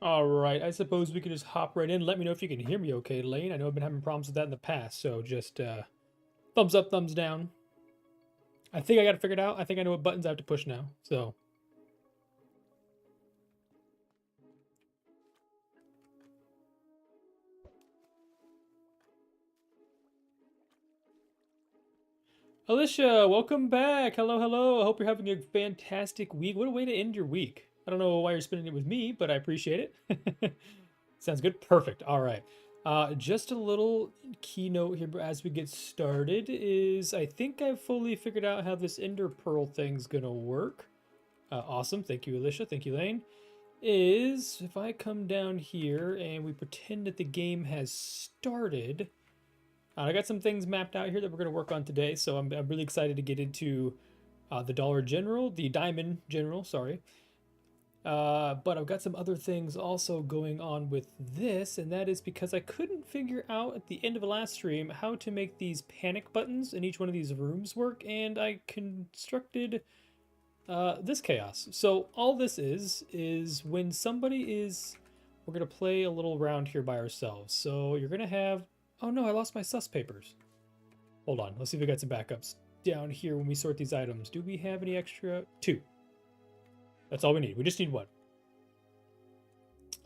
All right, I suppose we can just hop right in. Let me know if you can hear me okay, Lane. I know I've been having problems with that in the past, so just thumbs up, thumbs down. I think I got it figured out. I think I know what buttons I have to push now. So, Alicia, welcome back. Hello, hello. I hope you're having a fantastic week. What a way to end your week. I don't know why you're spending it with me, but I appreciate it. Sounds good. Perfect. All right. Just a little keynote here as we get started is I think I've fully figured out how this Ender Pearl thing's gonna work. Awesome. Thank you, Alicia. Thank you, Lane. Is if I come down here and we pretend that the game has started. I got some things mapped out here that we're going to work on today, so I'm really excited to get into the Diamond General, sorry. But I've got some other things also going on with this, and that is because I couldn't figure out at the end of the last stream how to make these panic buttons in each one of these rooms work, and I constructed this chaos. So all this is when somebody is, we're going to play a little round here by ourselves. So you're going to have, oh no, I lost my sus papers. Hold on, let's see if we got some backups down here when we sort these items. Do we have any extra? 2. That's all we need. We just need 1.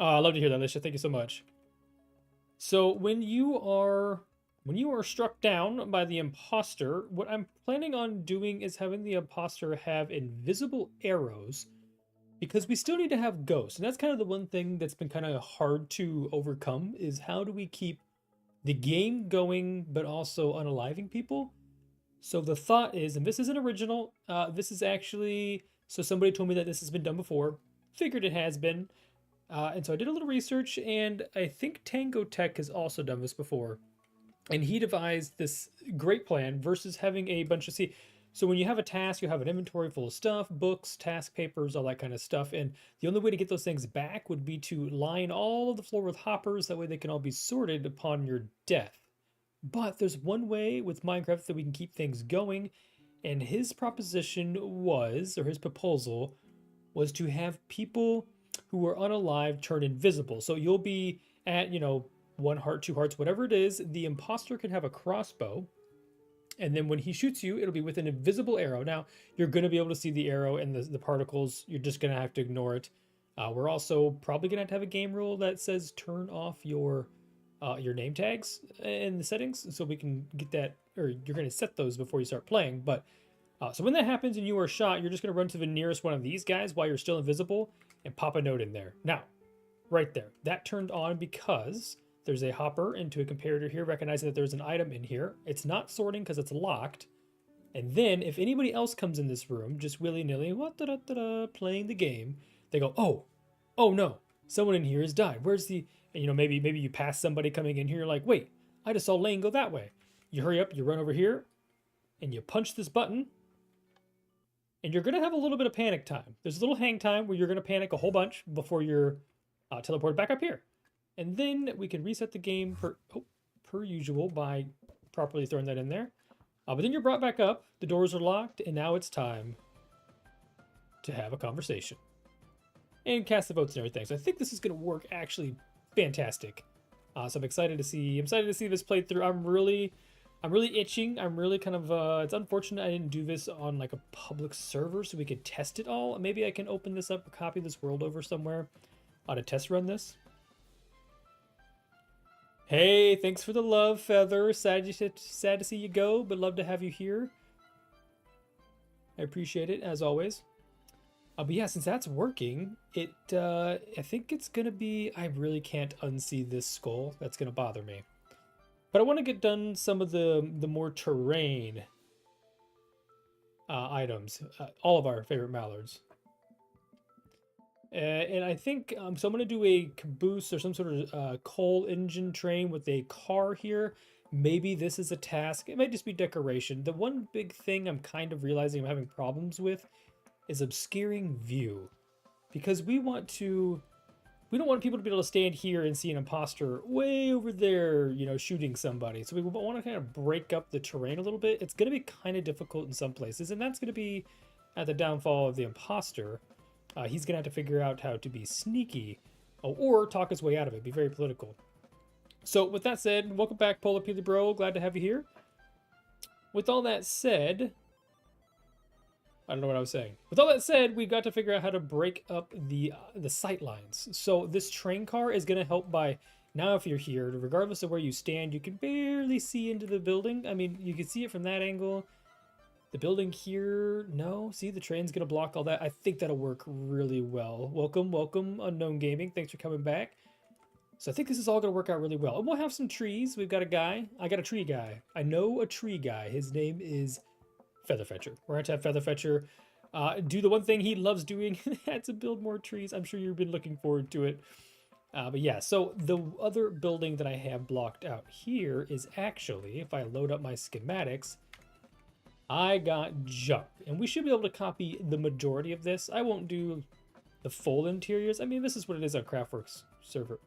I love to hear that, Alicia. Thank you so much. So when you are struck down by the imposter, what I'm planning on doing is having the imposter have invisible arrows, because we still need to have ghosts. And that's kind of the one thing that's been kind of hard to overcome, is how do we keep the game going but also unaliving people? So the thought is, and this isn't original, this is actually, so somebody told me that this has been done before, figured it has been, and so I did a little research, and I think Tango Tech has also done this before. And he devised this great plan versus having a bunch of, see, so when you have a task, you have an inventory full of stuff, books, task papers, all that kind of stuff. And the only way to get those things back would be to line all of the floor with hoppers. That way they can all be sorted upon your death. But there's one way with Minecraft that we can keep things going. And his proposition was, or his proposal was, to have people who are unalive turn invisible. So you'll be at, 1 heart, 2 hearts, whatever it is. The imposter can have a crossbow, and then when he shoots you, it'll be with an invisible arrow. Now, you're going to be able to see the arrow and the particles. You're just going to have to ignore it. We're also probably going to have a game rule that says turn off your name tags in the settings, so we can get that, or you're going to set those before you start playing. But so when that happens and you are shot, you're just going to run to the nearest one of these guys while you're still invisible and pop a note in there. Now, right there, that turned on because there's a hopper into a comparator here, recognizing that there's an item in here. It's not sorting because it's locked. And then if anybody else comes in this room, just willy-nilly, playing the game, they go, oh no, someone in here has died. Where's the, and, maybe you pass somebody coming in here, you're like, wait, I just saw Lane go that way. You hurry up, you run over here, and you punch this button, and you're gonna have a little bit of panic time. There's a little hang time where you're gonna panic a whole bunch before you're teleported back up here. And then we can reset the game per usual by properly throwing that in there. But then you're brought back up, the doors are locked, and now it's time to have a conversation. And cast the votes and everything. So I think this is going to work actually fantastic. So I'm excited to see this played through. I'm really itching. I'm really kind of, it's unfortunate I didn't do this on like a public server so we could test it all. Maybe I can open this up or copy this world over somewhere to test run this. Hey, thanks for the love, Feather. Sad to see you go, but love to have you here. I appreciate it, as always. But yeah, since that's working, I think it's going to be, I really can't unsee this skull. That's going to bother me. But I want to get done some of the more terrain items. All of our favorite mallards. And I think, so I'm going to do a caboose or some sort of coal engine train with a car here. Maybe this is a task. It might just be decoration. The one big thing I'm kind of realizing I'm having problems with is obscuring view. Because we don't want people to be able to stand here and see an imposter way over there, shooting somebody. So we want to kind of break up the terrain a little bit. It's going to be kind of difficult in some places, and that's going to be at the downfall of the imposter. He's going to have to figure out how to be sneaky. Oh, or talk his way out of it. Be very political. So with that said, welcome back, Polar Peely Bro. Glad to have you here. With all that said, I don't know what I was saying. With all that said, we've got to figure out how to break up the sight lines. So this train car is going to help by, now if you're here, regardless of where you stand, you can barely see into the building. I mean, you can see it from that angle. The building here, no. See, the train's going to block all that. I think that'll work really well. Welcome, welcome, Unknown Gaming. Thanks for coming back. So I think this is all going to work out really well. And we'll have some trees. We've got a guy. I got a tree guy. I know a tree guy. His name is Featherfetcher. We're going to have Featherfetcher do the one thing he loves doing. Had to build more trees. I'm sure you've been looking forward to it. But yeah, so the other building that I have blocked out here is actually, if I load up my schematics, I got junk. And we should be able to copy the majority of this. I won't do the full interiors. I mean, this is what it is on CraftWorks server.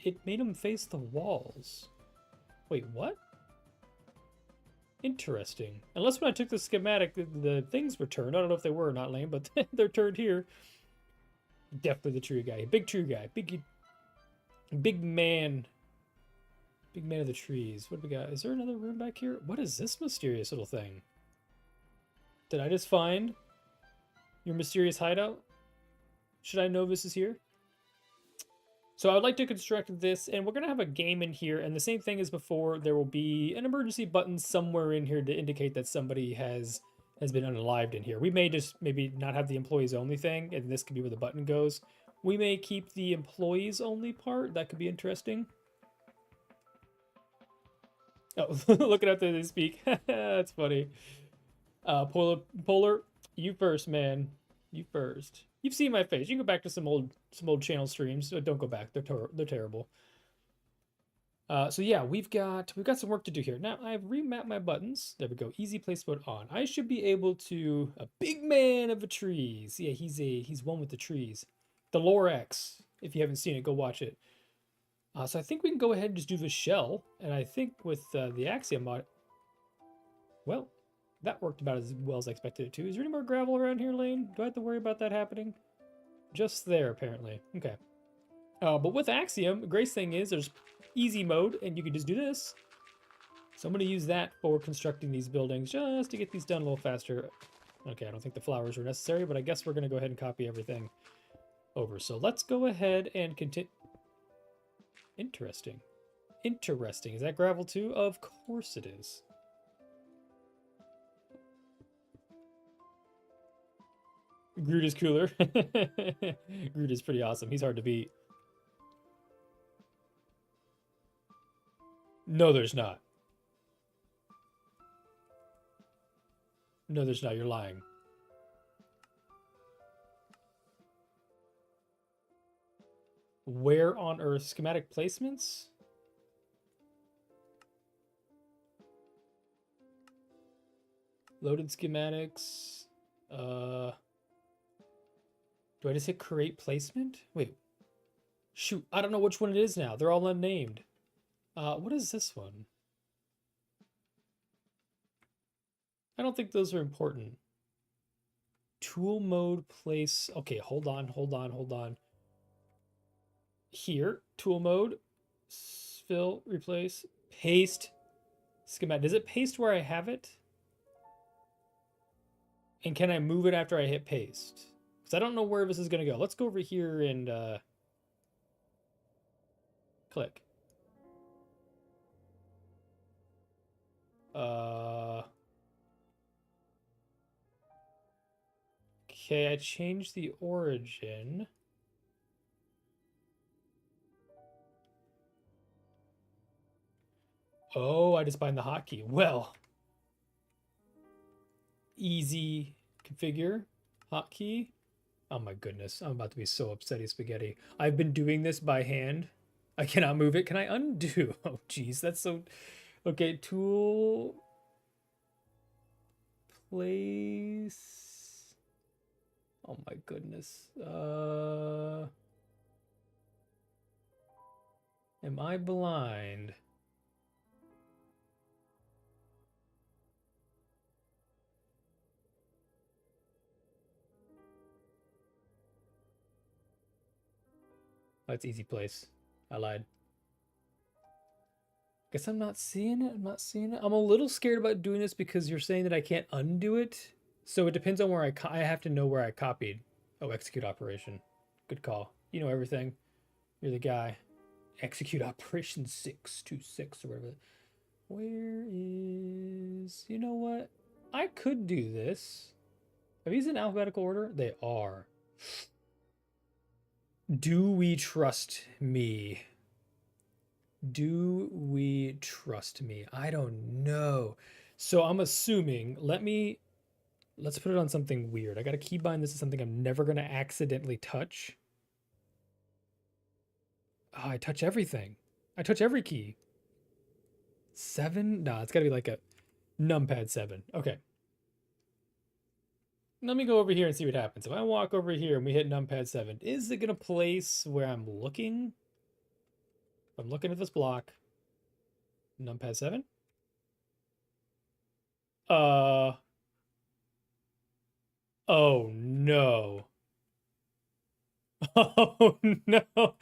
It made them face the walls. Wait, what? Interesting. Unless when I took the schematic, the things were turned. I don't know if they were or not, Lane, but they're turned here. Definitely the tree guy. Big tree guy. Big man. Big man of the trees. What do we got? Is there another room back here? What is this mysterious little thing? Did I just find your mysterious hideout? Should I know this is here? So I would like to construct this, and we're going to have a game in here, and the same thing as before, there will be an emergency button somewhere in here to indicate that somebody has been unalived in here. We may just maybe not have the employees only thing, and this could be where the button goes. We may keep the employees only part. That could be interesting. Oh, looking out there they speak. That's funny. Polar, you first, man. You first. You've seen my face. You can go back to some old channel streams. Don't go back. They're terrible. So yeah, we've got some work to do here. Now I've remapped my buttons. There we go. Easy place mode on. I should be able to a big man of the trees. Yeah, he's one with the trees. The Lorax. If you haven't seen it, go watch it. So I think we can go ahead and just do the shell. And I think with the Axiom mod, well, that worked about as well as I expected it to. Is there any more gravel around here, Lane? Do I have to worry about that happening? Just there, apparently. Okay. But with Axiom, the great thing is there's easy mode, and you can just do this. So I'm going to use that for constructing these buildings, just to get these done a little faster. Okay, I don't think the flowers are necessary, but I guess we're going to go ahead and copy everything over. So let's go ahead and continue. Interesting. Interesting. Is that gravel too? Of course it is. Groot is cooler. Groot is pretty awesome. He's hard to beat. No, there's not. No, there's not. You're lying. Where on Earth? Schematic placements? Loaded schematics. Do I just hit create placement? Wait. Shoot, I don't know which one it is now. They're all unnamed. What is this one? I don't think those are important. Tool mode place. Okay, hold on. Here, tool mode, fill, replace, paste, schematic. Does it paste where I have it? And can I move it after I hit paste? Because I don't know where this is going to go. Let's go over here and click. Okay, I changed the origin. Oh, I just bind the hotkey. Well, easy configure hotkey. Oh my goodness, I'm about to be so upsetty spaghetti. I've been doing this by hand. I cannot move it. Can I undo? Oh geez, that's so... Okay, tool... Place... Oh my goodness. Am I blind? That's easy place. I lied. Guess I'm not seeing it. I'm not seeing it. I'm a little scared about doing this because you're saying that I can't undo it. So it depends on where I have to know where I copied. Oh, execute operation. Good call. You know everything. You're the guy. Execute operation 626 or whatever. Where is... You know what? I could do this. Are these in alphabetical order? They are. Do we trust me? Do we trust me? I don't know. So I'm assuming, let's put it on something weird. I got to keybind this to something I'm never going to accidentally touch. Oh, I touch everything. I touch every key. 7? Nah, it's got to be like a numpad 7. Okay. Let me go over here and see what happens. If I walk over here and we hit numpad 7, is it going to place where I'm looking? If I'm looking at this block. Numpad 7? Oh no. Oh no.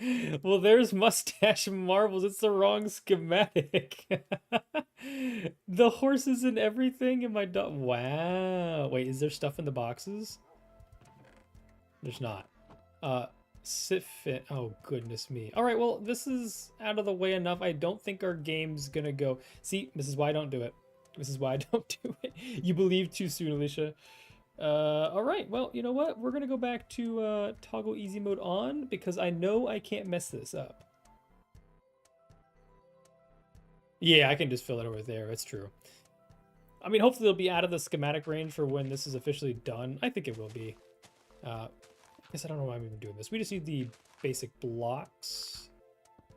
Well, there's mustache marbles. It's the wrong schematic. The horses and everything in my dog. Wow. Wait, is there stuff in the boxes? There's not. Sit fit. Oh, goodness me. All right, well, this is out of the way enough. I don't think our game's gonna go. See, this is why I don't do it. This is why I don't do it. You believe too soon, Alicia. All right, well, you know what? We're gonna go back to toggle easy mode on because I know I can't mess this up. Yeah, I can just fill it over there. That's true. I mean, hopefully it'll be out of the schematic range for when this is officially done. I think it will be. I guess I don't know why I'm even doing this. We just need the basic blocks.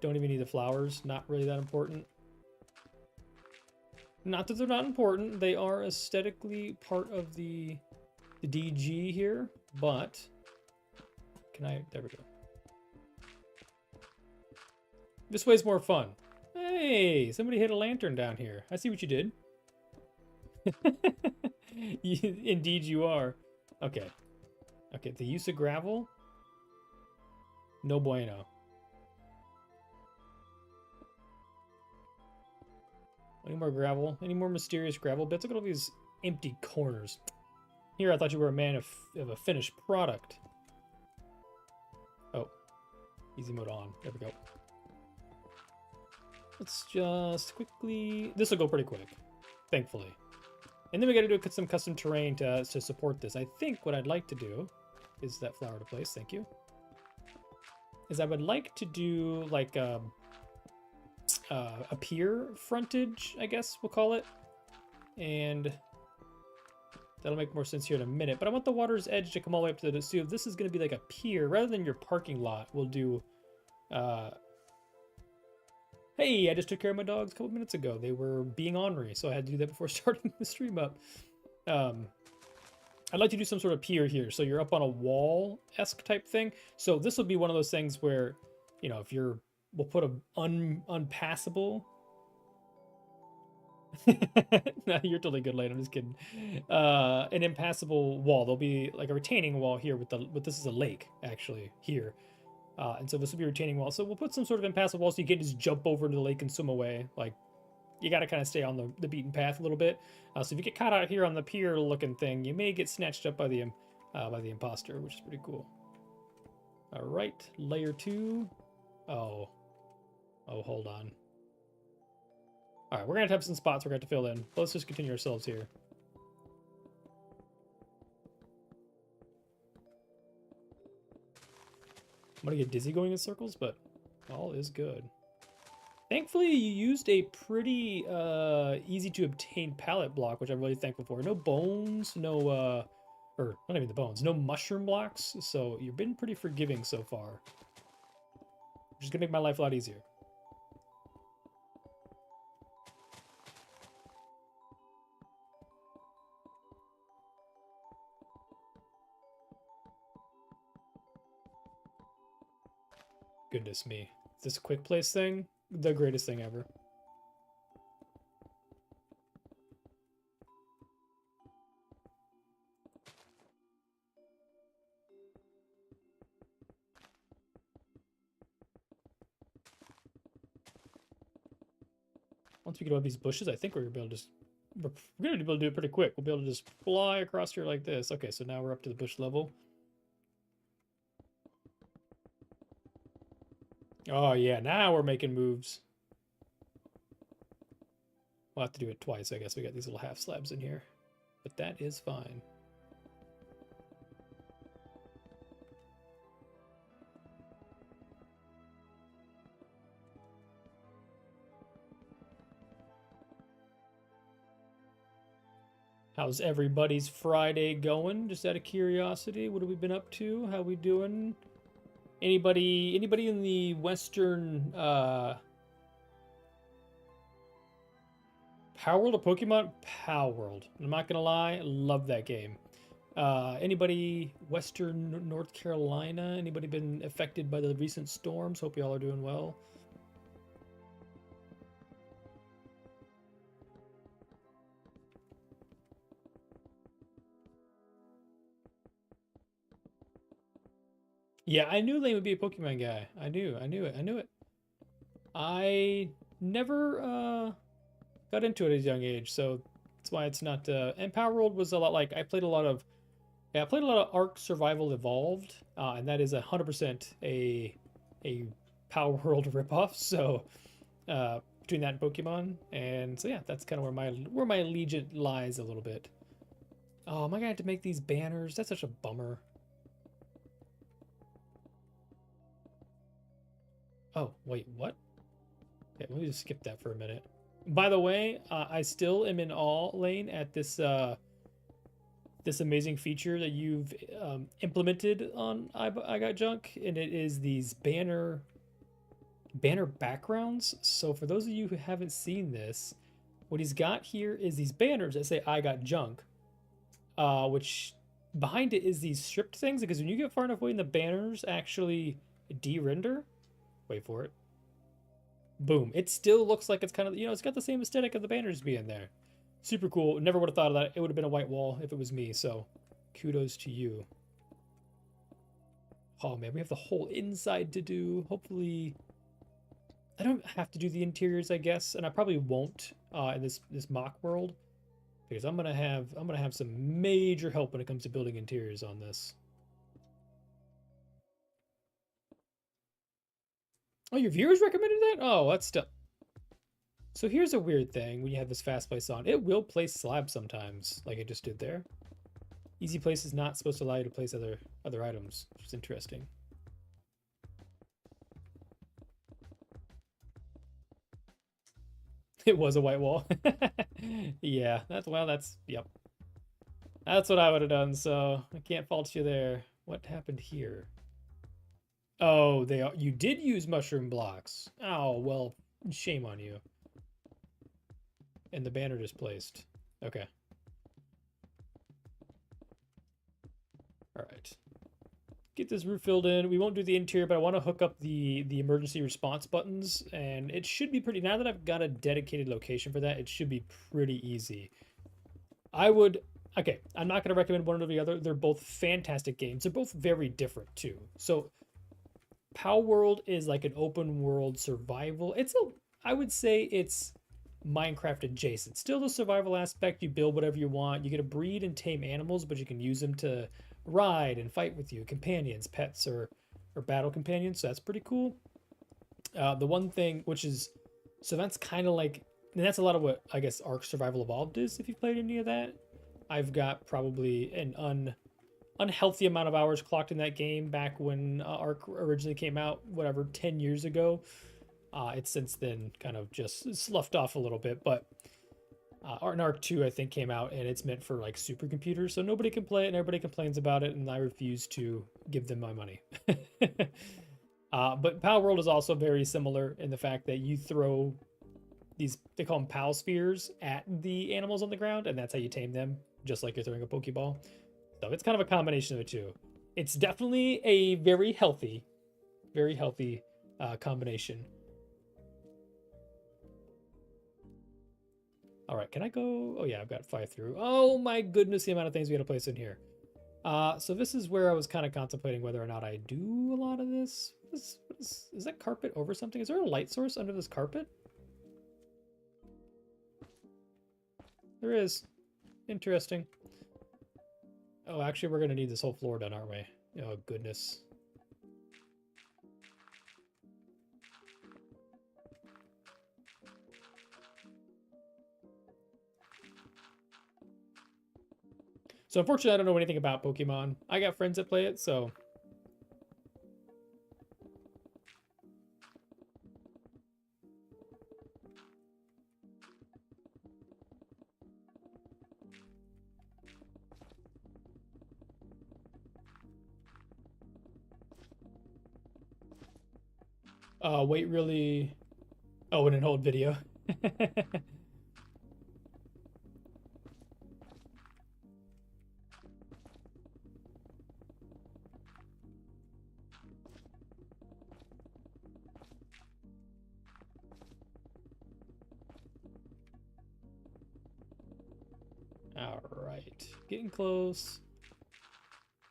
Don't even need the flowers. Not really that important. Not that they're not important. They are aesthetically part of the DG here, but can I? There we go. This way's more fun. Hey, somebody hit a lantern down here. I see what you did. Indeed you are. Okay. Okay, the use of gravel? No bueno. Any more gravel? Any more mysterious gravel bits? Look at all these empty corners. Here, I thought you were a man of a finished product. Oh. Easy mode on. There we go. Let's just quickly... This will go pretty quick. Thankfully. And then we gotta do some custom terrain to support this. I think what I'd like to do is that flower to place. Thank you. Is I would like to do like a pier frontage, I guess we'll call it. And that'll make more sense here in a minute. But I want the water's edge to come all the way up to the... So if this is going to be like a pier, rather than your parking lot, we'll do... Hey, I just took care of my dogs a couple minutes ago. They were being ornery, so I had to do that before starting the stream up. I'd like to do some sort of pier here. So you're up on a wall-esque type thing. So this will be one of those things where, you know, if you're... We'll put a unpassable... No, you're totally good, Lane. I'm just kidding. An impassable wall. There'll be like a retaining wall here with this is a lake, actually, here. And so this will be a retaining wall. So we'll put some sort of impassable wall so you can just jump over into the lake and swim away. Like, you got to kind of stay on the beaten path a little bit. So if you get caught out here on the pier looking thing, you may get snatched up by the imposter, which is pretty cool. All right, layer 2. Oh, hold on. All right, we're gonna have some spots we're gonna have to fill in. But let's just continue ourselves here. I'm gonna get dizzy going in circles, but all is good. Thankfully, you used a pretty easy to obtain pallet block, which I'm really thankful for. No bones, no, or not even the bones, no mushroom blocks. So you've been pretty forgiving so far, which is gonna make my life a lot easier. Goodness me. This quick place thing, the greatest thing ever. Once we get above these bushes, I think we're gonna be able to just we're gonna be able to do it pretty quick. We'll be able to just fly across here like this. Okay, so now we're up to the bush level. Oh yeah, now we're making moves. We'll have to do it twice, I guess. We got these little half slabs in here, but that is fine. How's everybody's Friday going? Just out of curiosity, what have we been up to? How we doing? Anybody in the Western Power World of Pokemon? Power World. I'm not gonna lie, love that game. Anybody Western North Carolina? Anybody been affected by the recent storms? Hope y'all are doing well. Yeah, I knew Lane would be a Pokemon guy. I knew it. I never got into it at a young age, so that's why it's not. And Power World was a lot like I played a lot of. Yeah, I played a lot of Ark Survival Evolved, and that is 100% a Power World ripoff. So between that and Pokemon, and so yeah, that's kind of where my allegiance lies a little bit. Oh, am I gonna have to make these banners? That's such a bummer. Oh, wait, what? Okay, let me just skip that for a minute. By the way, I still am in awe, Lane, at this this amazing feature that you've implemented on I Got Junk, and it is these banner backgrounds. So for those of you who haven't seen this, what he's got here is these banners that say I Got Junk, which behind it is these stripped things, because when you get far enough away and the banners actually de-render, wait for it, boom, it still looks like it's kind of, it's got the same aesthetic of the banners being there. Super cool. Never would have thought of that. It would have been a white wall if it was me, so kudos to you. Oh man, we have the whole inside to do. Hopefully I don't have to do the interiors, I guess, and I probably won't in this mock world, because I'm gonna have some major help when it comes to building interiors on this. Oh, your viewers recommended that? Oh, that's still. So here's a weird thing when you have this fast place on. It will place slabs sometimes, like it just did there. Easy place is not supposed to allow you to place other items, which is interesting. It was a white wall. Yeah, yep. That's what I would have done, so I can't fault you there. What happened here? Oh, you did use mushroom blocks. Oh, well, shame on you. And the banner just placed. Okay. All right. Get this roof filled in. We won't do the interior, but I want to hook up the emergency response buttons, and it should be pretty. Now that I've got a dedicated location for that, it should be pretty easy. Okay, I'm not going to recommend one or the other. They're both fantastic games. They're both very different too. So Power World is like an open world survival. I would say it's Minecraft adjacent. Still the survival aspect. You build whatever you want. You get to breed and tame animals, but you can use them to ride and fight with you, companions, pets, or battle companions. So that's pretty cool. The one thing, which is, so that's kind of like, and that's a lot of what I guess Ark Survival Evolved is. If you've played any of that, I've got probably an unhealthy amount of hours clocked in that game back when Ark originally came out, whatever, 10 years ago. It's since then kind of just sloughed off a little bit, but Ark 2 I think came out, and it's meant for like supercomputers, so nobody can play it and everybody complains about it, and I refuse to give them my money. But Power World is also very similar in the fact that you throw these, they call them PAL spheres, at the animals on the ground, and that's how you tame them, just like you're throwing a Pokeball. So it's kind of a combination of the two. It's definitely a very healthy combination. All right, can I go? Oh yeah, I've got 5 through. Oh my goodness, the amount of things we got to place in here. So this is where I was kind of contemplating whether or not I do a lot of this. Is that carpet over something? Is there a light source under this carpet? There is. Interesting. Oh, actually, we're going to need this whole floor done, aren't we? Oh, goodness. So unfortunately, I don't know anything about Pokemon. I got friends that play it, so... wait, really... Oh, and an old video. Alright, getting close.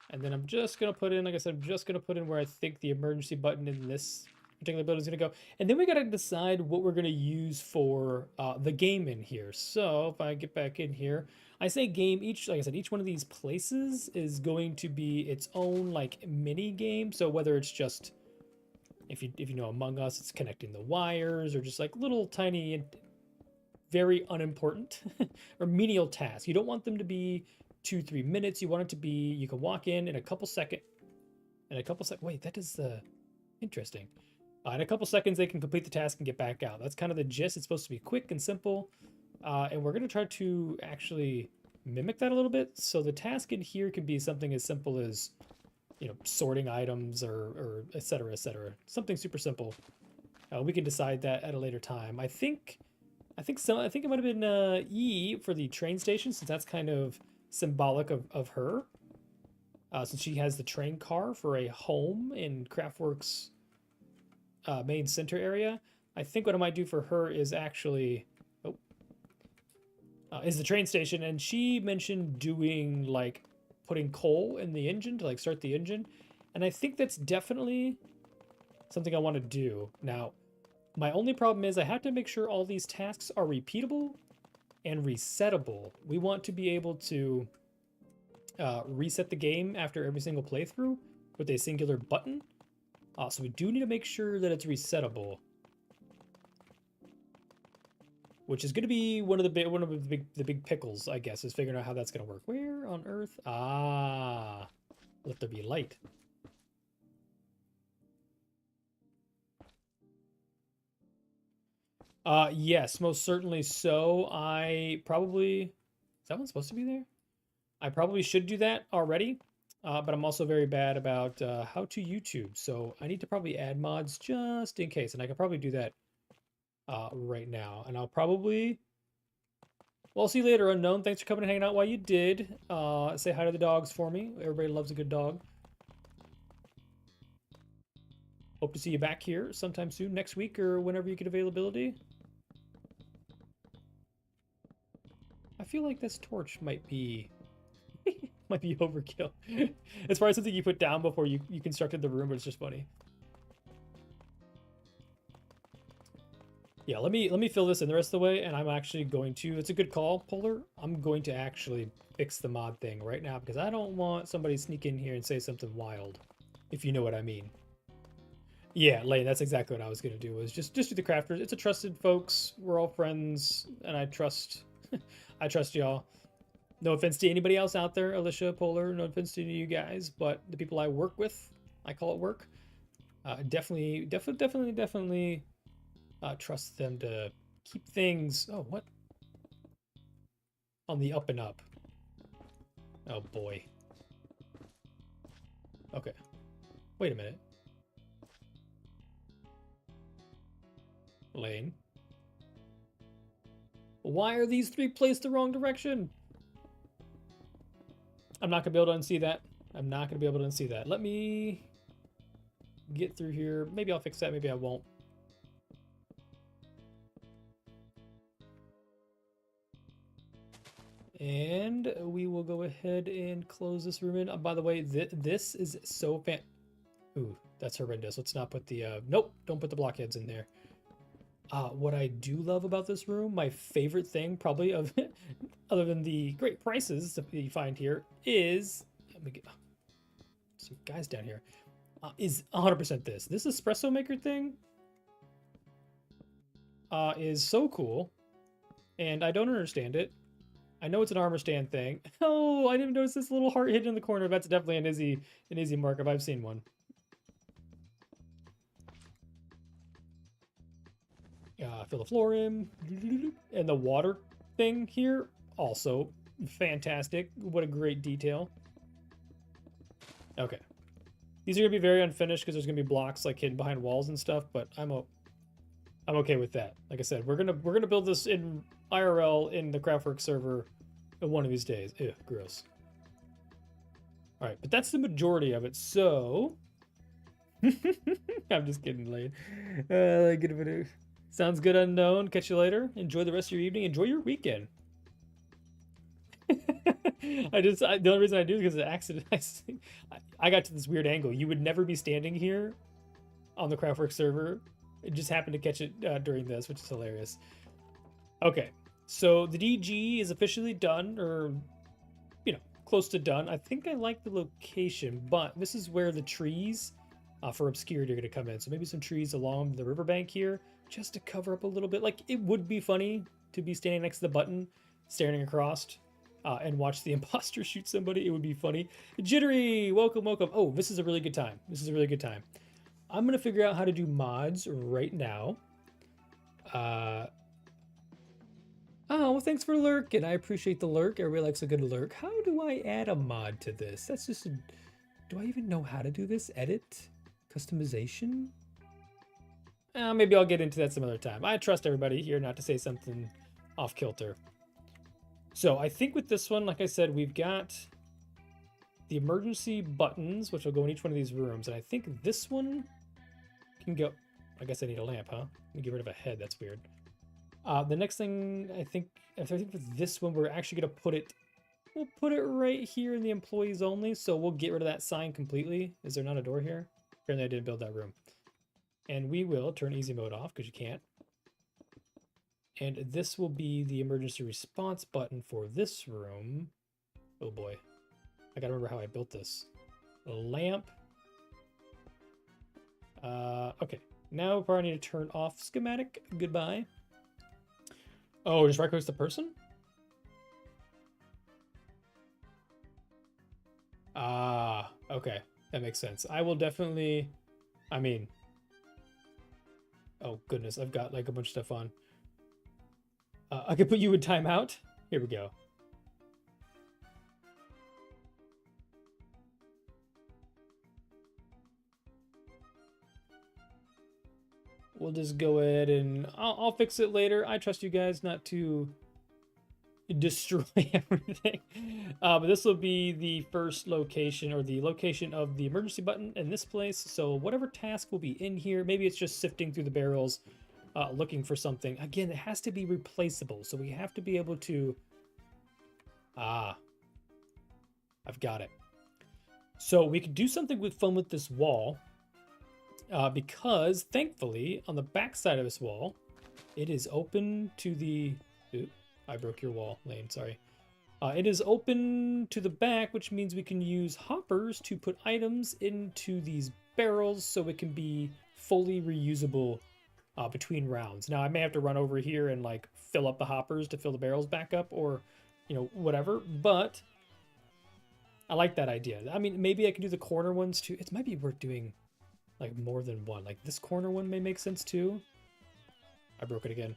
And then I'm just going to put in, like I said, I'm just going to put in where I think the emergency button in this particular building is going to go. And then we got to decide what we're going to use for the game in here. So if I get back in here, I say game, like I said, each one of these places is going to be its own like mini game. So whether it's just, if you know Among Us, it's connecting the wires, or just like little tiny, very unimportant or menial tasks. You don't want them to be 2-3 minutes. You want it to be, you can walk in a couple seconds. Wait, that is interesting. In a couple seconds, they can complete the task and get back out. That's kind of the gist. It's supposed to be quick and simple. And we're going to try to actually mimic that a little bit. So the task in here can be something as simple as, you know, sorting items or et cetera, et cetera. Something super simple. We can decide that at a later time. I think it might have been E for the train station, since that's kind of symbolic of her. Since she has the train car for a home in CRAFTWORKS main center area. I think what I might do for her is actually... is the train station, and she mentioned doing, like, putting coal in the engine to, like, start the engine. And I think that's definitely something I want to do. Now, my only problem is I have to make sure all these tasks are repeatable and resettable. We want to be able to reset the game after every single playthrough with a singular button. So we do need to make sure that it's resettable, which is going to be one of the big pickles, I guess, is figuring out how that's going to work. Where on Earth? Ah, let there be light. Yes, most certainly so. I probably... Is that one supposed to be there? I probably should do that already, but I'm also very bad about how to YouTube, so I need to probably add mods just in case, and I can probably do that right now. And I'll probably... Well, I'll see you later, Unknown. Thanks for coming and hanging out while you did. Say hi to the dogs for me. Everybody loves a good dog. Hope to see you back here sometime soon, next week or whenever you get availability. I feel like this torch might be might be overkill. As far as something you put down before you constructed the room, but it's just funny. Yeah, let me fill this in the rest of the way, and I'm actually going to... It's a good call, Polar. I'm going to actually fix the mod thing right now because I don't want somebody to sneak in here and say something wild, if you know what I mean. Yeah, Lane, that's exactly what I was going to do, was just do the crafters. It's a trusted folks. We're all friends, and I trust I trust y'all. No offense to anybody else out there, Alicia, Polar, no offense to you guys, but the people I work with, I call it work, definitely trust them to keep things... Oh, what? On the up and up. Oh, boy. Okay. Wait a minute. Lane. Why are these three placed the wrong direction? I'm not going to be able to unsee that. I'm not going to be able to unsee that. Let me get through here. Maybe I'll fix that. Maybe I won't. And we will go ahead and close this room in. By the way, this is so fan... Ooh, that's horrendous. Let's not put the... Nope, don't put the blockheads in there. What I do love about this room, my favorite thing probably of other than the great prices that you find here is, let me get some guys down here, is 100% this. This espresso maker thing is so cool, and I don't understand it. I know it's an armor stand thing. Oh, I didn't notice this little heart hidden in the corner. That's definitely an Izzy markup. I've seen one. Fill the floor in. And the water thing here, also fantastic. What a great detail. Okay. These are going to be very unfinished because there's going to be blocks like hidden behind walls and stuff, but I'm okay with that. Like I said, we're gonna build this in IRL in the CraftWorks server one of these days. Ew, gross. All right, but that's the majority of it. So I'm just kidding, Lane. Get a bit. Sounds good, unknown. Catch you later. Enjoy the rest of your evening. Enjoy your weekend. The only reason I do it is because of accident. I got to this weird angle. You would never be standing here on the CraftWorks server. It just happened to catch it during this, which is hilarious. Okay, so the DG is officially done, or, you know, close to done. I think I like the location, but this is where the trees for obscurity are going to come in. So maybe some trees along the riverbank here, just to cover up a little bit. Like, it would be funny to be standing next to the button, staring across, and watch the imposter shoot somebody. It would be funny. Jittery, welcome, welcome. Oh, this is a really good time. This is a really good time. I'm going to figure out how to do mods right now. Oh, well, thanks for lurking. I appreciate the lurk. Everybody likes a good lurk. How do I add a mod to this? That's just do I even know how to do this? Edit? Customization? Maybe I'll get into that some other time. I trust everybody here not to say something off kilter. So I think with this one, like I said, we've got the emergency buttons, which will go in each one of these rooms. And I think this one can go. I guess I need a lamp, huh? Let me get rid of a head. That's weird. The next thing I think for this one, we're actually going to put it. We'll put it right here in the employees only. So we'll get rid of that sign completely. Is there not a door here? Apparently I didn't build that room. And we will turn easy mode off because you can't. And this will be the emergency response button for this room. Oh boy. I gotta remember how I built this. A lamp. Okay. Now we probably need to turn off schematic. Goodbye. Oh, just right close to the person? Okay. That makes sense. I will definitely... I mean... Oh, goodness. I've got, like, a bunch of stuff on. I could put you in timeout. Here we go. We'll just go ahead and I'll fix it later. I trust you guys not to destroy everything. But this will be the first location, or the location of the emergency button in this place. So whatever task will be in here, maybe it's just sifting through the barrels, looking for something. Again, it has to be replaceable. So we have to be able to... I've got it. So we could do something with fun with this wall. Because thankfully on the back side of this wall, it is open to the... Ooh, I broke your wall, Lane, sorry. It is open to the back, which means we can use hoppers to put items into these barrels so it can be fully reusable between rounds. Now I may have to run over here and like fill up the hoppers to fill the barrels back up, or, you know, whatever, but I like that idea. I mean, maybe I can do the corner ones too. It might be worth doing like more than one. Like this corner one may make sense too. I broke it again.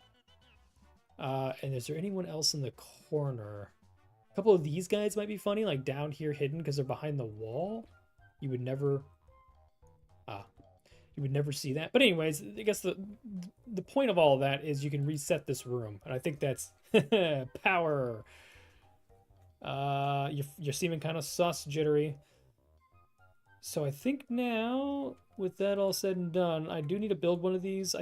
And is there anyone else in the corner? A couple of these guys might be funny, like down here hidden because they're behind the wall. You would never see that. But anyways, I guess the point of all of that is you can reset this room, and I think that's power. You're seeming kind of sus, Jittery. So I think now, with that all said and done, I do need to build one of these.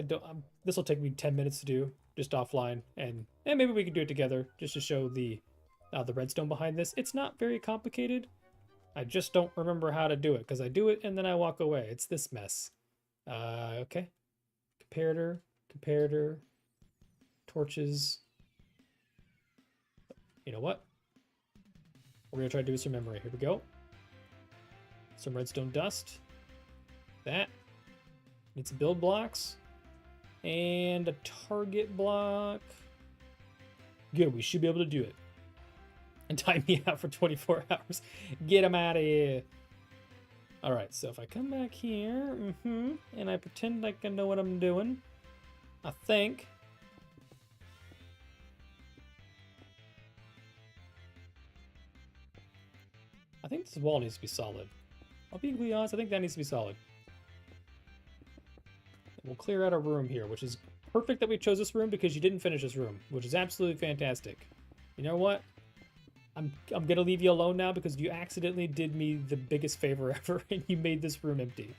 This will take me 10 minutes to do, just offline, and maybe we can do it together just to show the redstone behind this. It's not very complicated. I just don't remember how to do it because I do it and then I walk away. It's this mess. Okay. Comparator. comparator, torches. You know what? We're going to try to do some memory. Here we go. Some redstone dust. That. Need some build blocks. And a target block. Good, we should be able to do it. And time me out for 24 hours. Get him out of here. Alright, so if I come back here, and I pretend like I know what I'm doing, I think. I think this wall needs to be solid. I'll be completely honest, I think that needs to be solid. We'll clear out a room here, which is perfect that we chose this room because you didn't finish this room, which is absolutely fantastic. You know what? I'm gonna leave you alone now because you accidentally did me the biggest favor ever and you made this room empty.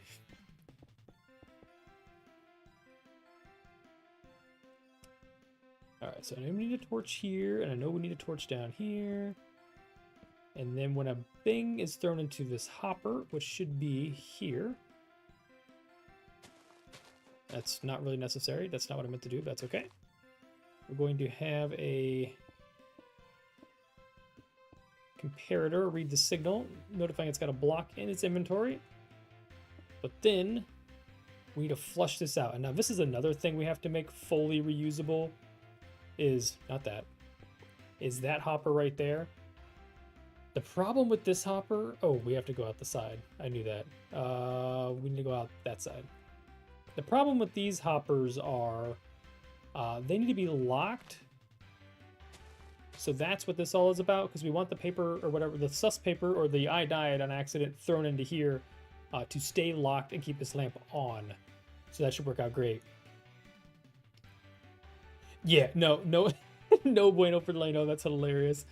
Alright, so I know we need a torch here, and I know we need a torch down here. And then when a thing is thrown into this hopper, which should be here. That's not really necessary. That's not what I meant to do, but that's okay. We're going to have a comparator read the signal, notifying it's got a block in its inventory. But then we need to flush this out. And now this is another thing we have to make fully reusable is, not that, is that hopper right there. The problem with this hopper, oh, we have to go out the side. I knew that. We need to go out that side. The problem with these hoppers are they need to be locked. So that's what this all is about, because we want the paper or whatever, the sus paper or the I died on accident thrown into here to stay locked and keep this lamp on. So that should work out great. Yeah, no, no bueno for Leno. That's hilarious.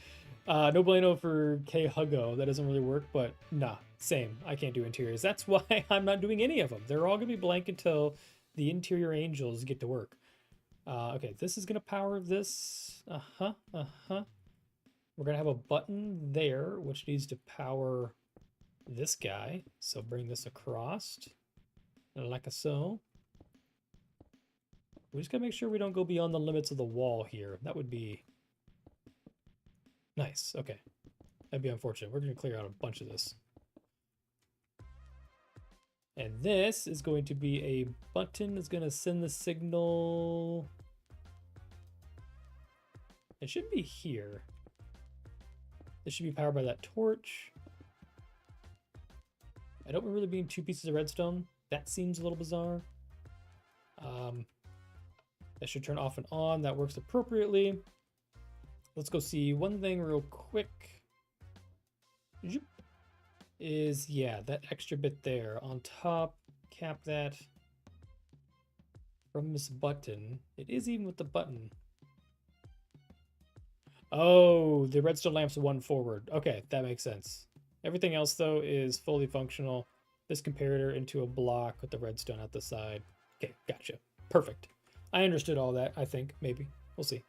No bueno for K Hugo. That doesn't really work, but nah, same. I can't do interiors. That's why I'm not doing any of them. They're all gonna be blank until the interior angels get to work. Okay, this is gonna power this. We're gonna have a button there, which needs to power this guy. So bring this across, like so. We just gotta make sure we don't go beyond the limits of the wall here. That would be nice. Okay, that'd be unfortunate. We're gonna clear out a bunch of this. And this is going to be a button that's gonna send the signal. It should be here. This should be powered by that torch. I don't remember there being 2 pieces of redstone. That seems a little bizarre. That should turn off and on. That works appropriately. Let's go see one thing real quick. Is, yeah, that extra bit there on top. Cap that from this button. It is even with the button. Oh, the redstone lamp's one forward. Okay, that makes sense. Everything else, though, is fully functional. This comparator into a block with the redstone at the side. Okay, gotcha. Perfect. I understood all that, I think. Maybe. We'll see.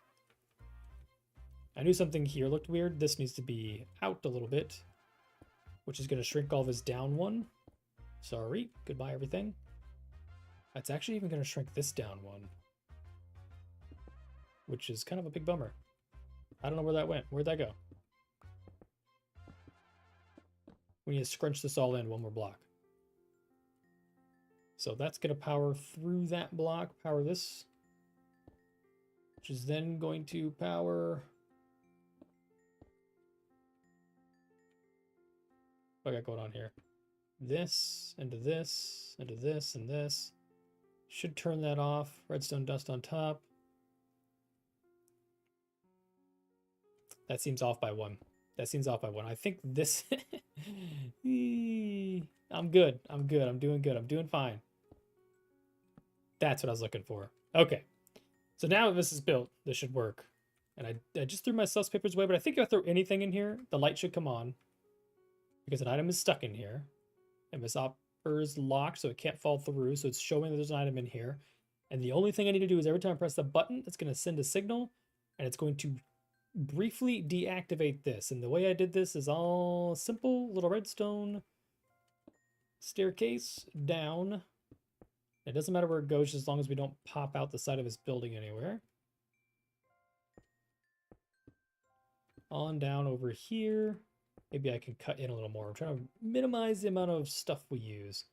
I knew something here looked weird. This needs to be out a little bit, which is going to shrink all this down one. Sorry. Goodbye, everything. That's actually even going to shrink this down one, which is kind of a big bummer. I don't know where that went. Where'd that go? We need to scrunch this all in one more block. So that's going to power through that block, power this, which is then going to power... What I got going on here? This, into this, into this, and this. Should turn that off. Redstone dust on top. That seems off by 1. That seems off by 1. I think this... I'm good. I'm good. I'm doing good. I'm doing fine. That's what I was looking for. Okay. So now this is built. This should work. And I just threw my sus papers away, but I think if I throw anything in here, the light should come on. Because an item is stuck in here. And this hopper is locked, so it can't fall through. So it's showing that there's an item in here. And the only thing I need to do is every time I press the button, it's going to send a signal. And it's going to briefly deactivate this. And the way I did this is all simple. Little redstone staircase down. It doesn't matter where it goes, as long as we don't pop out the side of his building anywhere. On down over here. Maybe I can cut in a little more. I'm trying to minimize the amount of stuff we use.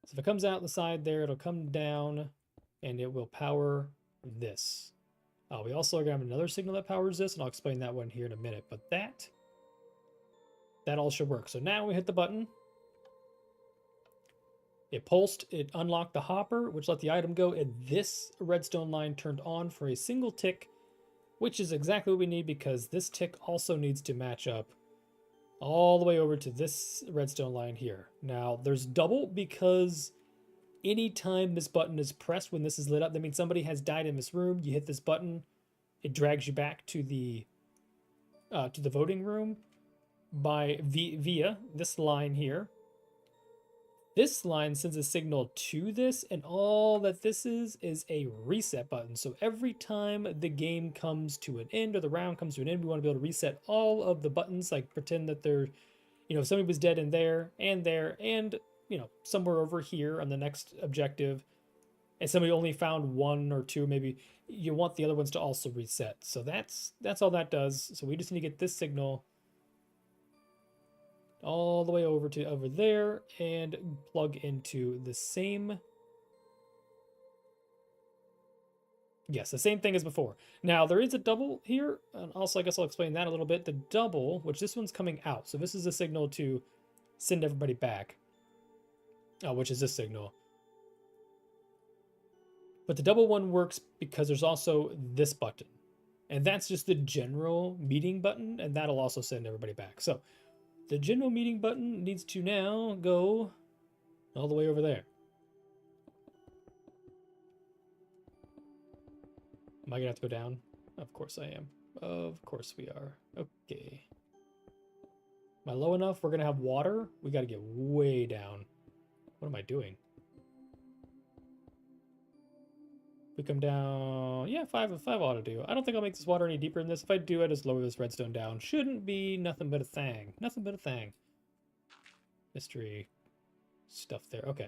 So if it comes out the side there, it'll come down and it will power this. We also are going to have another signal that powers this, and I'll explain that one here in a minute. But that all should work. So now we hit the button. It pulsed, it unlocked the hopper, which let the item go, and this redstone line turned on for a single tick, which is exactly what we need because this tick also needs to match up all the way over to this redstone line here. Now, there's double because anytime this button is pressed when this is lit up, that means somebody has died in this room. You hit this button, it drags you back to the voting room via this line here. This line sends a signal to this, and all that this is a reset button. So every time the game comes to an end or the round comes to an end, we want to be able to reset all of the buttons, like pretend that they're, somebody was dead in there, and, somewhere over here on the next objective, and somebody only found one or two, maybe you want the other ones to also reset. So that's all that does. So we just need to get this signal all the way over there and plug into the same. Yes, the same thing as before. Now there is a double here, and also I guess I'll explain that a little bit. The double, which this one's coming out, so this is a signal to send everybody back, which is this signal. But the double one works because there's also this button, and that's just the general meeting button, and that'll also send everybody back. So the general meeting button needs to now go all the way over there. Am I gonna have to go down? Of course I am. Of course we are. Okay. Am I low enough? We're gonna have water. We gotta get way down. What am I doing? We come down. Yeah, 5 ought to do. I don't think I'll make this water any deeper than this. If I do, I just lower this redstone down. Shouldn't be nothing but a thing. Nothing but a thing. Mystery stuff there. Okay.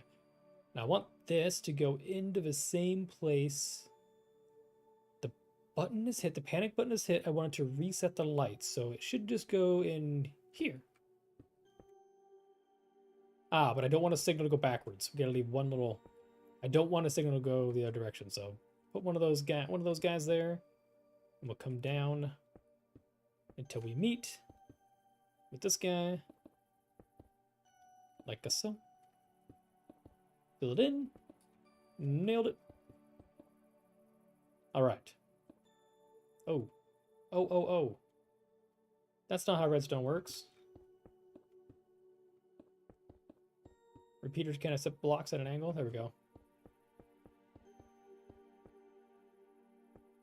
Now I want this to go into the same place. The button is hit. The panic button is hit. I want it to reset the lights. So it should just go in here. But I don't want a signal to go backwards. We gotta leave one little... I don't want a signal to go the other direction, so put one of those guys there, and we'll come down until we meet with this guy, like so. Fill it in. Nailed it. All right. Oh. That's not how redstone works. Repeaters can accept blocks at an angle. There we go.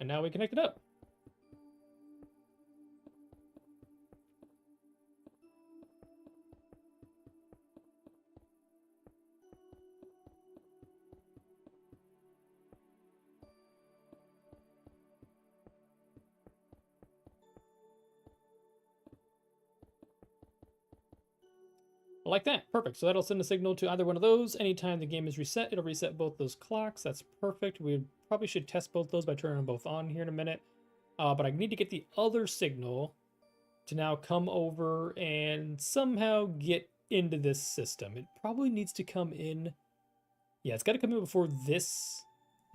And now we connect it up. Like that. Perfect. So that'll send a signal to either one of those. Anytime the game is reset, it'll reset both those clocks. That's perfect. We probably should test both those by turning them both on here in a minute. But I need to get the other signal to now come over and somehow get into this system. It probably needs to come in. Yeah, it's got to come in before this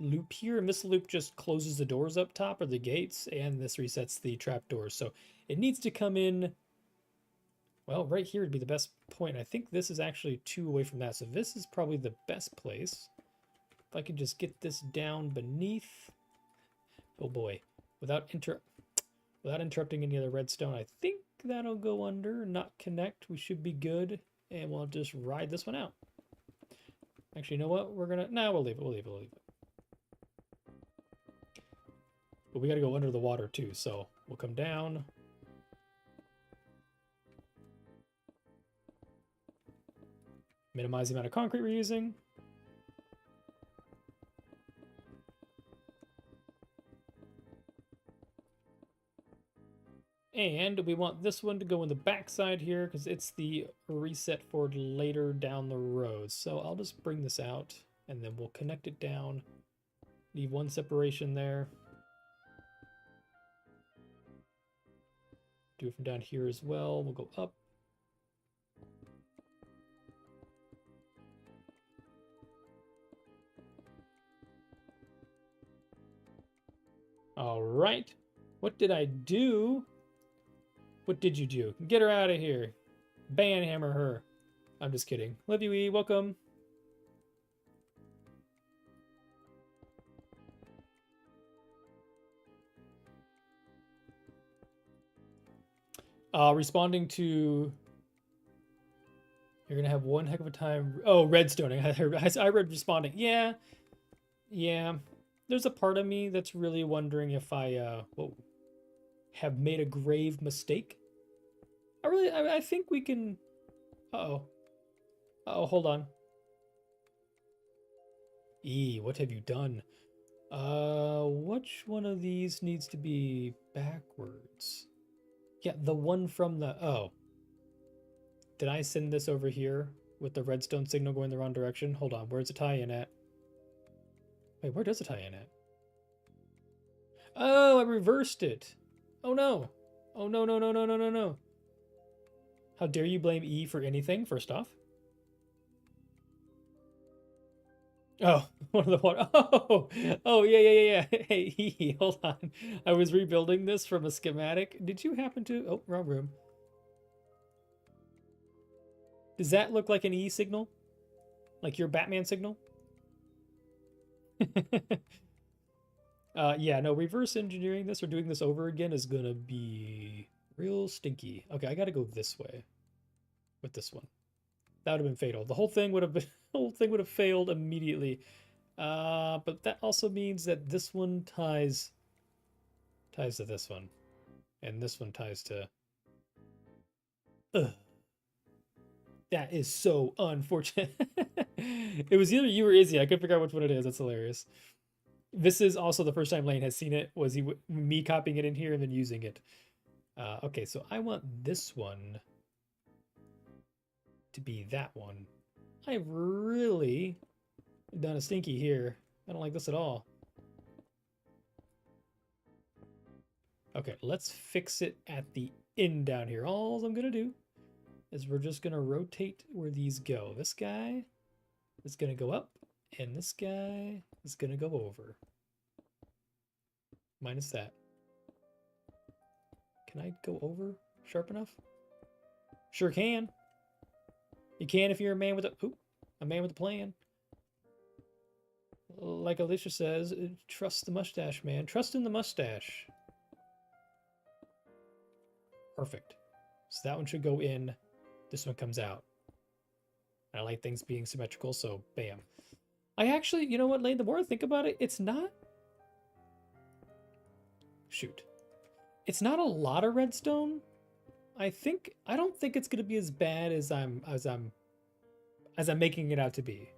loop here. And this loop just closes the doors up top, or the gates, and this resets the trap doors. So it needs to come in. Well, right here would be the best point. I think this is actually 2 away from that. So this is probably the best place. If I could just get this down beneath. Oh boy. Without interrupting any other redstone, I think that'll go under, not connect. We should be good. And we'll just ride this one out. Actually, you know what? We'll leave it. But we got to go under the water too. So we'll come down. Minimize the amount of concrete we're using. And we want this one to go in the back side here because it's the reset for later down the road. So I'll just bring this out. and then we'll connect it down. Leave one separation there. Do it from down here as well. We'll go up. All right. What did I do? What did you do? Get her out of here. Banhammer her. I'm just kidding. Love you, E. Welcome. Responding to... You're going to have one heck of a time... Oh, redstoning. I read responding. Yeah. Yeah. There's a part of me that's really wondering if I have made a grave mistake. I think we can... Uh-oh. Uh-oh, hold on. What have you done? Which one of these needs to be backwards? Yeah, the one from the... Oh. Did I send this over here with the redstone signal going the wrong direction? Hold on, where's the tie-in at? Wait, where does it tie in at? Oh, I reversed it. Oh no. Oh no, no, no, no, no, no, no. How dare you blame E for anything, first off? Oh, one of the water. Oh, yeah. Hey, E, hold on. I was rebuilding this from a schematic. Did you happen to... Oh, wrong room. Does that look like an E signal? Like your Batman signal? Yeah, no, reverse engineering this or doing this over again is gonna be real stinky. Okay, I gotta go this way with this one. That would have been fatal. The whole thing would have failed immediately. But that also means that this one ties to this one, and this one ties to. Ugh. That is so unfortunate. It was either you or Izzy. I couldn't figure out which one it is. That's hilarious. This is also the first time Lane has seen it. Was me copying it in here and then using it? Okay, so I want this one to be that one. I've really done a stinky here. I don't like this at all. Okay, let's fix it at the end down here. All I'm gonna do is we're just gonna rotate where these go. This guy is gonna go up, and this guy is gonna go over. Minus that. Can I go over sharp enough? Sure can. You can if you're a man with a plan. Like Alicia says, trust the mustache, man. Trust in the mustache. Perfect. So that one should go in. This one comes out. I like things being symmetrical, so bam. I actually, you know what, Lane, the more I think about it, it's not... Shoot. It's not a lot of redstone. I don't think it's going to be as bad as I'm making it out to be.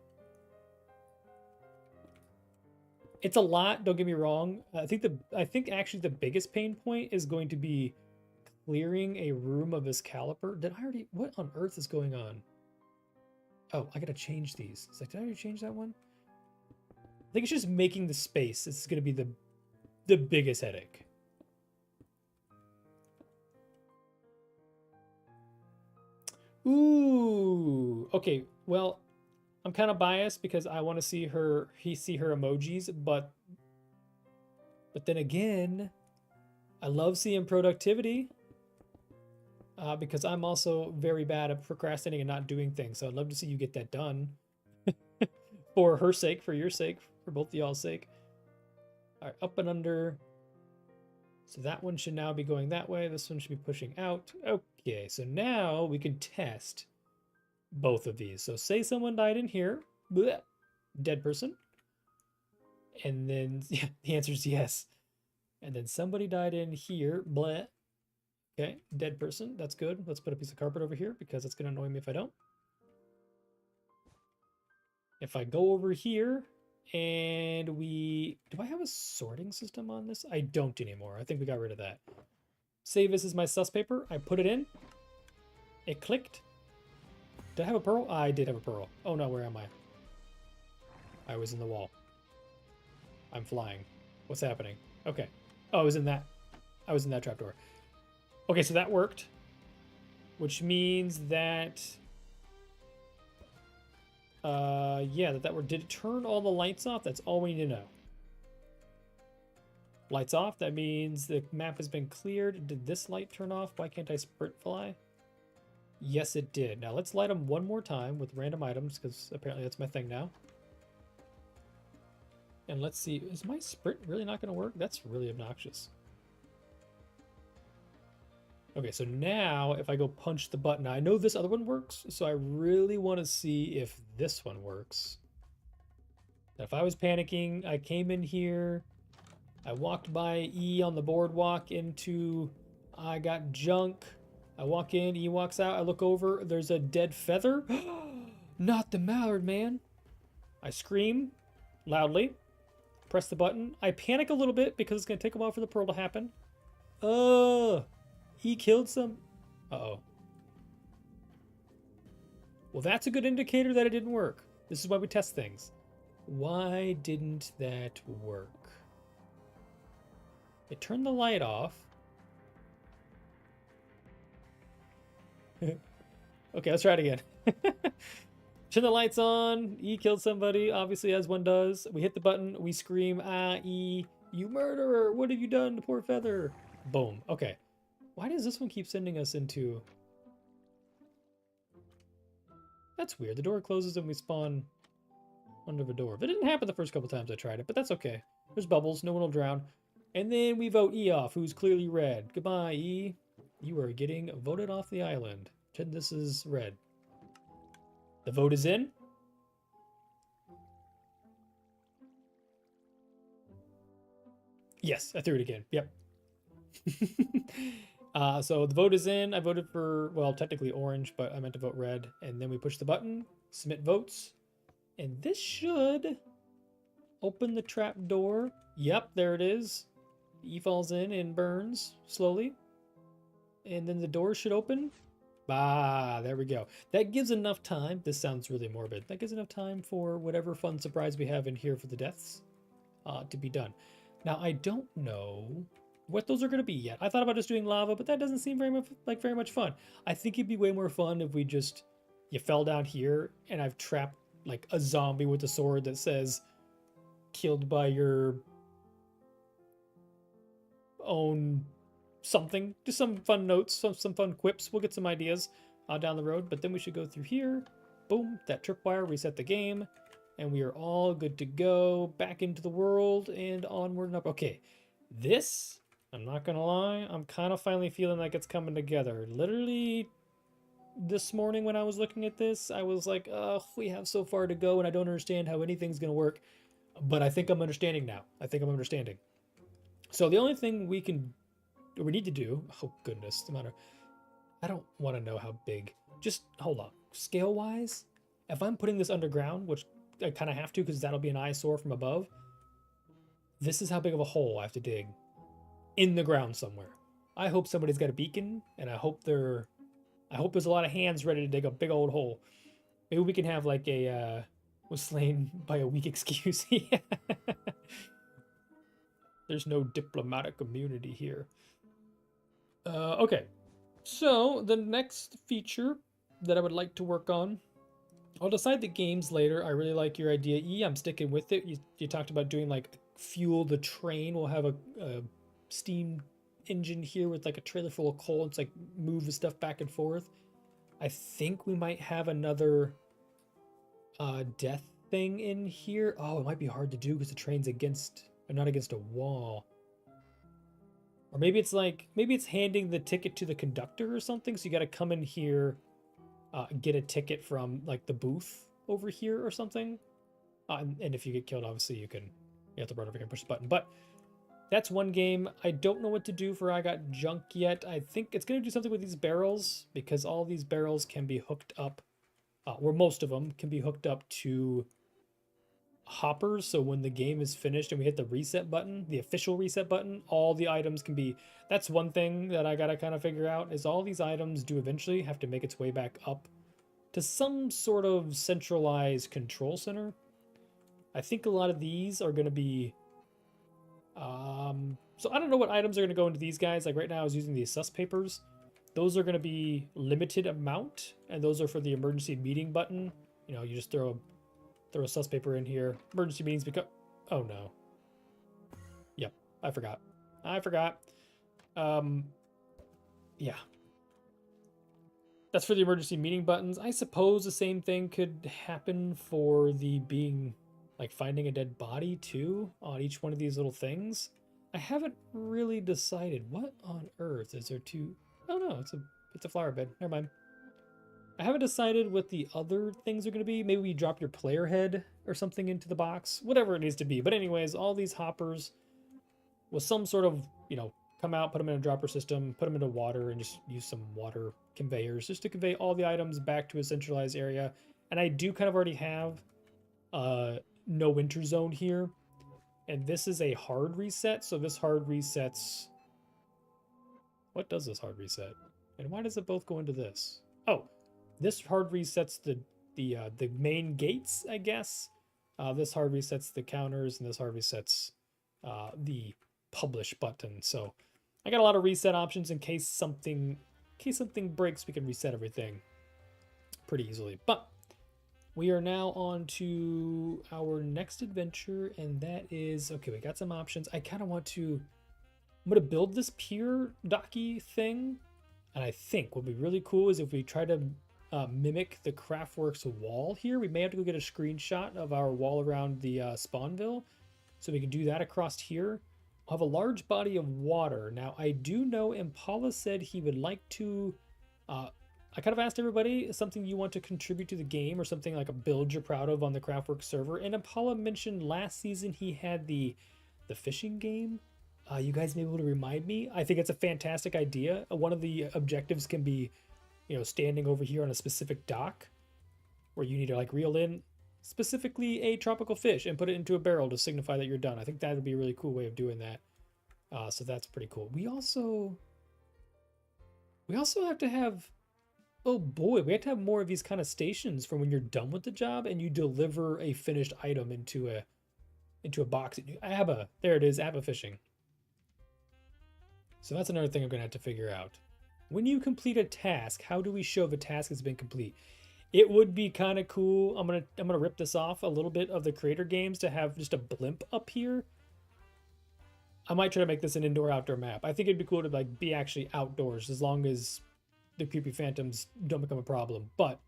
It's a lot, don't get me wrong. I think actually the biggest pain point is going to be clearing a room of his caliper. What on earth is going on? Oh, I gotta change these. It's like, did I already change that one? I think it's just making the space. This is gonna be the biggest headache. Ooh, okay. Well, I'm kind of biased because I want to see her emojis, but then again, I love seeing productivity because I'm also very bad at procrastinating and not doing things. So I'd love to see you get that done for her sake, for your sake, for both of y'all's sake. All right, up and under. So that one should now be going that way. This one should be pushing out. Okay, so now we can test both of these. So say someone died in here. Blech, dead person. And then yeah, the answer is yes. And then somebody died in here. Bleh. Okay, dead person. That's good. Let's put a piece of carpet over here because it's going to annoy me if I don't. If I go over here and do I have a sorting system on this? I don't anymore. I think we got rid of that. Say this is my sus paper. I put it in. It clicked. Did I have a pearl? I did have a pearl. Oh no, where am I? I was in the wall. I'm flying. What's happening? Okay. Oh, I was in that trapdoor. Okay, so that worked. Which means that... yeah, that worked. Did it turn all the lights off? That's all we need to know. Lights off. That means the map has been cleared. Did this light turn off? Why can't I sprint fly? Yes, it did. Now let's light them one more time with random items, because apparently that's my thing now. And let's see. Is my sprint really not going to work? That's really obnoxious. Okay, so now if I go punch the button, I know this other one works, so I really want to see if this one works. Now, if I was panicking, I came in here, I walked by E on the boardwalk into, I got junk, I walk in, E walks out, I look over, there's a dead feather. Not the mallard, man. I scream loudly, press the button. I panic a little bit because it's going to take a while for the pearl to happen. He killed some... Uh-oh. Well, that's a good indicator that it didn't work. This is why we test things. Why didn't that work? It turned the light off. Okay, let's try it again. Turn the lights on. E killed somebody, obviously, as one does. We hit the button. We scream, ah, E, you murderer. What have you done to poor Feather? Boom. Okay. Why does this one keep sending us into... That's weird. The door closes and we spawn under the door. But it didn't happen the first couple times I tried it, but that's okay. There's bubbles. No one will drown. And then we vote E off, who's clearly red. Goodbye, E. You are getting voted off the island. Pretend this is red. The vote is in. Yes, I threw it again. Yep. So the vote is in. I voted for, well, technically orange, but I meant to vote red. And then we push the button, submit votes. And this should open the trap door. Yep, there it is. E falls in and burns slowly. And then the door should open. Bah, there we go. That gives enough time. This sounds really morbid. That gives enough time for whatever fun surprise we have in here for the deaths to be done. Now, I don't know what those are going to be yet. I thought about just doing lava, but that doesn't seem very much fun. I think it'd be way more fun if we just, you fell down here and I've trapped like a zombie with a sword that says killed by your own something. Just some fun notes, some fun quips. We'll get some ideas down the road, but then we should go through here. Boom, that tripwire, reset the game, and we are all good to go. Back into the world and onward and up. Okay, this... I'm not gonna lie, I'm kind of finally feeling like it's coming together. Literally, this morning when I was looking at this, I was like, oh, we have so far to go and I don't understand how anything's gonna work. But I think I'm understanding now. I think I'm understanding. So the only thing we need to do, oh goodness, the amount of, I don't want to know how big. Just hold on. Scale-wise, if I'm putting this underground, which I kind of have to because that'll be an eyesore from above, this is how big of a hole I have to dig. In the ground somewhere. I hope somebody's got a beacon, and I hope there's a lot of hands ready to dig a big old hole. Maybe we can have like a was slain by a weak excuse. There's no diplomatic immunity here. Okay, so the next feature that I would like to work on, I'll decide the games later. I really like your idea, E. I'm sticking with it. You talked about doing like fuel the train. We'll have a steam engine here with like a trailer full of coal. It's like move the stuff back and forth. I think we might have another death thing in here. Oh, it might be hard to do because the train's not against a wall. Or maybe it's handing the ticket to the conductor or something. So you got to come in here, get a ticket from like the booth over here or something. And if you get killed, obviously you have to run over here and push the button. But that's one game. I don't know what to do for I Got Junk yet. I think it's going to do something with these barrels because all these barrels can be hooked up, or most of them can be hooked up to hoppers. So when the game is finished and we hit the reset button, the official reset button, all the items can be... That's one thing that I got to kind of figure out is all these items do eventually have to make its way back up to some sort of centralized control center. I think a lot of these are going to be... so I don't know what items are going to go into these guys. Like right now I was using these sus papers. Those are going to be limited amount, and those are for the emergency meeting button. You know, you just throw a sus paper in here. Emergency meetings become... Oh no. Yep, I forgot. Yeah. That's for the emergency meeting buttons. I suppose the same thing could happen for the being, like, finding a dead body too on each one of these little things. I haven't really decided what on earth is there to... Oh no, it's a flower bed. Never mind. I haven't decided what the other things are going to be. Maybe we drop your player head or something into the box. Whatever it needs to be. But anyways, all these hoppers with some sort of, you know, come out, put them in a dropper system, put them into water, and just use some water conveyors just to convey all the items back to a centralized area. And I do kind of already have no winter zone here. And this is a hard reset. So this hard resets... What does this hard reset? And why does it both go into this? Oh, this hard resets the main gates, I guess. This hard resets the counters, and this hard resets the publish button. So I got a lot of reset options in case something breaks. We can reset everything pretty easily. But we are now on to our next adventure, and that is okay. We got some options. I kind of want to. I'm gonna build this pier docky thing, and I think what would be really cool is if we try to mimic the CraftWorks wall here. We may have to go get a screenshot of our wall around the Spawnville, so we can do that across here. I'll have a large body of water. Now, I do know Impala said he would like to... I kind of asked everybody something you want to contribute to the game or something like a build you're proud of on the CraftWorks server. And Impala mentioned last season he had the fishing game. You guys may be able to remind me. I think it's a fantastic idea. One of the objectives can be, you know, standing over here on a specific dock where you need to like reel in specifically a tropical fish and put it into a barrel to signify that you're done. I think that would be a really cool way of doing that. So that's pretty cool. We also have to have, oh boy, we have to have more of these kind of stations for when you're done with the job and you deliver a finished item into a box. ABBA, there it is, ABBA fishing. So that's another thing I'm gonna have to figure out. When you complete a task, how do we show the task has been complete? It would be kind of cool. I'm gonna rip this off a little bit of the creator games to have just a blimp up here. I might try to make this an indoor-outdoor map. I think it'd be cool to like be actually outdoors as long as the creepy phantoms don't become a problem. But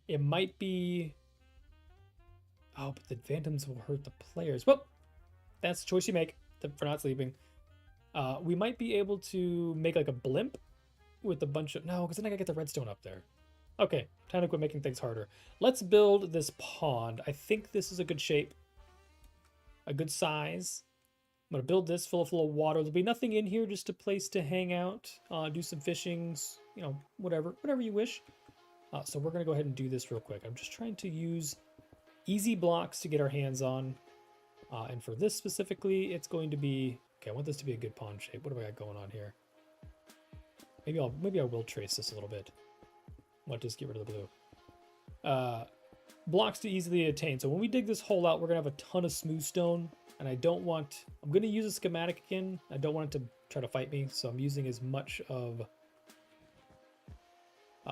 it might be... Oh, but the phantoms will hurt the players. Well, that's the choice you make for not sleeping. We might be able to make like a blimp with a bunch of... No, because then I gotta get the redstone up there. Okay, time to quit making things harder. Let's build this pond. I think this is a good shape. A good size. I'm gonna build this full of water. There'll be nothing in here, just a place to hang out, do some fishings, you know, whatever you wish. So we're gonna go ahead and do this real quick. I'm just trying to use easy blocks to get our hands on. And for this specifically, it's going to be... Okay, I want this to be a good pond shape. What do I got going on here? Maybe I will trace this a little bit. I'll just get rid of the blue. Blocks to easily attain. So when we dig this hole out, we're gonna have a ton of smooth stone, and I don't want... I'm gonna use a schematic again. I don't want it to try to fight me, so I'm using as much of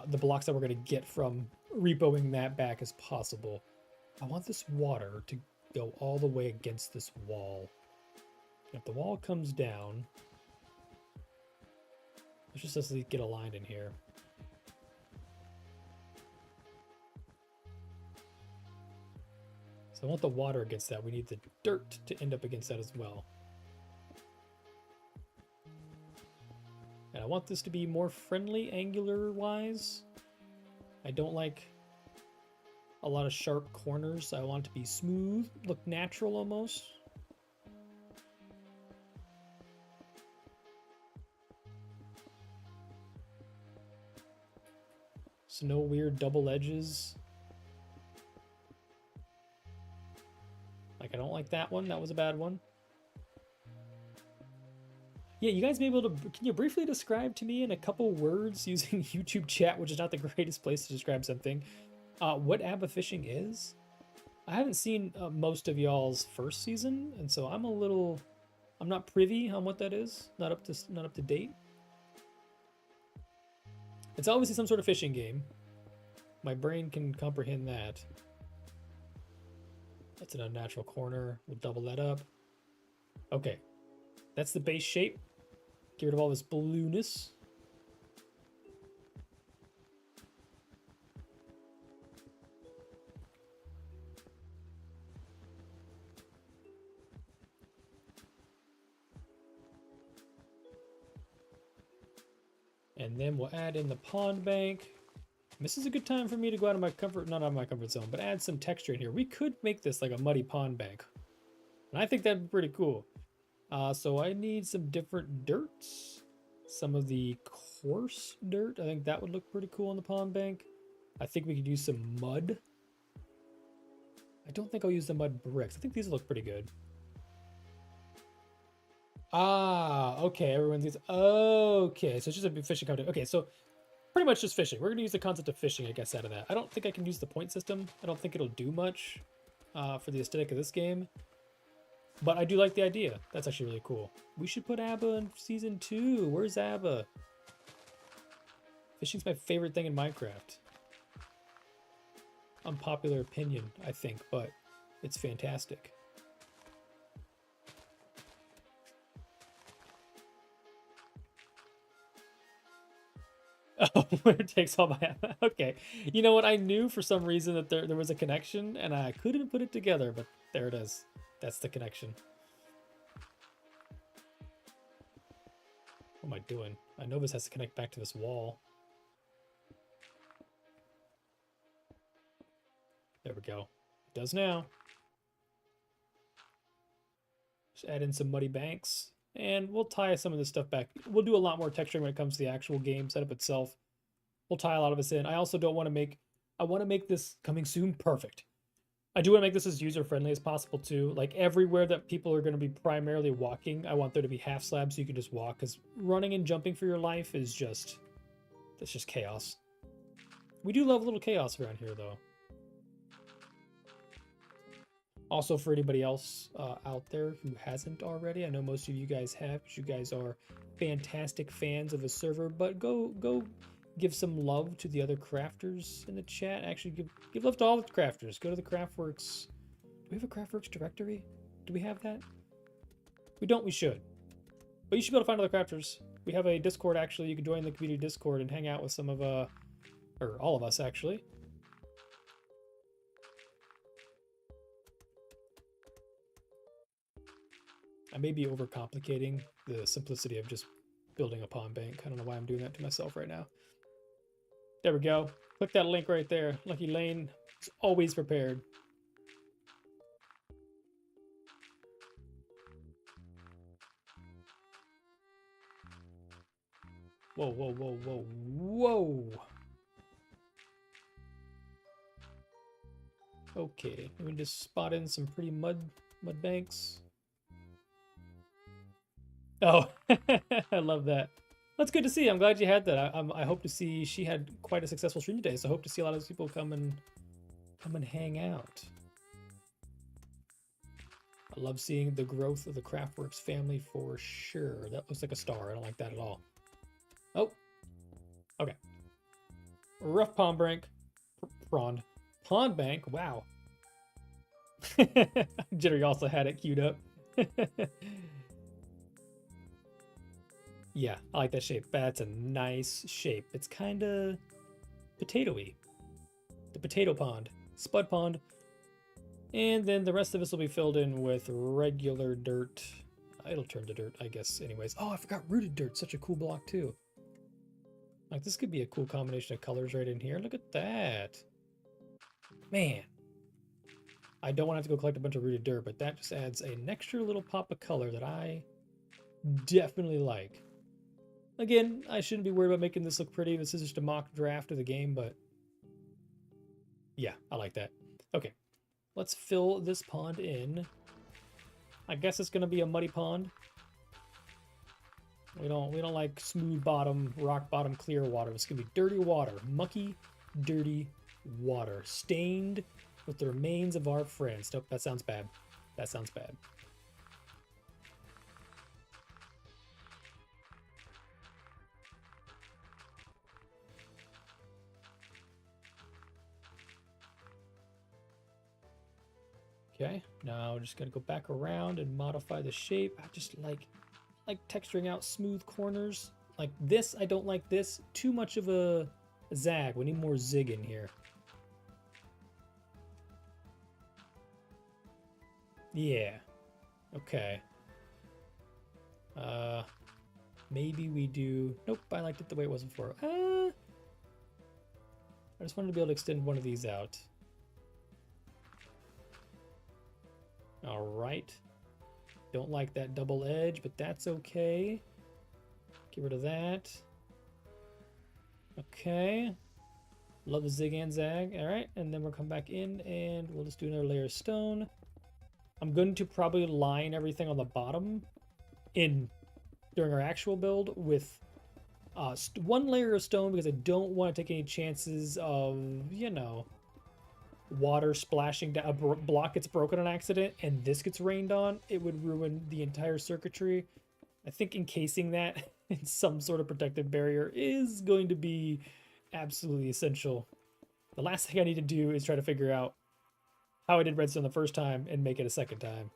the blocks that we're gonna get from repoing that back as possible. I want this water to go all the way against this wall. If the wall comes down, let's just get aligned in here. So I want the water against that. We need the dirt to end up against that as well. And I want this to be more friendly angular-wise. I don't like a lot of sharp corners. I want it to be smooth, look natural almost. So no weird double edges. Like, I don't like that one. That was a bad one. Yeah, you guys may be able to... Can you briefly describe to me in a couple words using YouTube chat, which is not the greatest place to describe something, what ABBA fishing is? I haven't seen most of y'all's first season, and so I'm not privy on what that is. Not up to date. It's obviously some sort of fishing game. My brain can comprehend that. That's an unnatural corner. We'll double that up. Okay. That's the base shape. Get rid of all this blueness. And then we'll add in the pond bank. This is a good time for me to go out of my not out of my comfort zone, but add some texture in here. We could make this like a muddy pond bank. And I think that'd be pretty cool. So I need some different dirts. Some of the coarse dirt. I think that would look pretty cool on the pond bank. I think we could use some mud. I don't think I'll use the mud bricks. I think these look pretty good. Ah, okay, everyone's... Okay, so it's just a big fishing company. Okay, so pretty much just fishing. We're going to use the concept of fishing, I guess, out of that. I don't think I can use the point system. I don't think it'll do much for the aesthetic of this game. But I do like the idea. That's actually really cool. We should put Abba in Season 2. Where's Abba? Fishing's my favorite thing in Minecraft. Unpopular opinion, I think, but it's fantastic. Oh, winner takes all my... Okay. You know what? I knew for some reason that there was a connection, and I couldn't put it together, but there it is. That's the connection. What am I doing? I know this has to connect back to this wall. There we go. It does now. Just add in some muddy banks. And we'll tie some of this stuff back. We'll do a lot more texturing when it comes to the actual game setup itself. We'll tie a lot of this in. I also don't want to make... I want to make this coming soon perfect. I do want to make this as user-friendly as possible, too. Like, everywhere that people are going to be primarily walking, I want there to be half slabs so you can just walk. Because running and jumping for your life is just... That's just chaos. We do love a little chaos around here, though. Also, for anybody else out there who hasn't already, I know most of you guys have, because you guys are fantastic fans of the server, but go give some love to the other crafters in the chat. Actually, give love to all the crafters. Go to the CraftWorks. Do we have a CraftWorks directory? Do we have that? We don't, we should. But you should be able to find other crafters. We have a Discord, actually. You can join the community Discord and hang out with some of, or all of us, actually. I may be overcomplicating the simplicity of just building a pond bank. I don't know why I'm doing that to myself right now. There we go. Click that link right there. Lucky Lane is always prepared. Whoa, whoa, whoa, whoa, whoa. Okay, let me just spot in some pretty mud banks. Oh, I love that. That's good to see. I'm glad you had that. I hope to see she had quite a successful stream today, so I hope to see a lot of those people come and hang out. I love seeing the growth of the CraftWorks family for sure. That looks like a star. I don't like that at all. Oh, okay. Rough pond bank. Pond bank. Wow. Jittery also had it queued up. Yeah, I like that shape. That's a nice shape. It's kind of potatoey. The potato pond. Spud pond. And then the rest of this will be filled in with regular dirt. It'll turn to dirt, I guess, anyways. Oh, I forgot rooted dirt. Such a cool block, too. Like, this could be a cool combination of colors right in here. Look at that. Man. I don't want to have to go collect a bunch of rooted dirt, but that just adds an extra little pop of color that I definitely like. Again, I shouldn't be worried about making this look pretty. This is just a mock draft of the game, but yeah, I like that. Okay, let's fill this pond in. I guess it's gonna be a muddy pond. We don't like smooth bottom, rock bottom, clear water. It's gonna be dirty water, mucky, dirty water, stained with the remains of our friends. Nope, that sounds bad. That sounds bad. Okay, now we're just gonna go back around and modify the shape. I just like texturing out smooth corners. Like this, I don't like this. Too much of a zag. We need more zig in here. Yeah. Okay. Maybe we do... Nope, I liked it the way it was before. I just wanted to be able to extend one of these out. Alright. Don't like that double edge, but that's okay. Get rid of that. Okay. Love the zig and zag. Alright, and then we'll come back in and we'll just do another layer of stone. I'm going to probably line everything on the bottom during our actual build with one layer of stone because I don't want to take any chances of, you know, water splashing down. A block gets broken on accident and this gets rained on. It would ruin the entire circuitry. I think encasing that in some sort of protective barrier is going to be absolutely essential. The last thing I need to do is try to figure out how I did redstone the first time and make it a second time.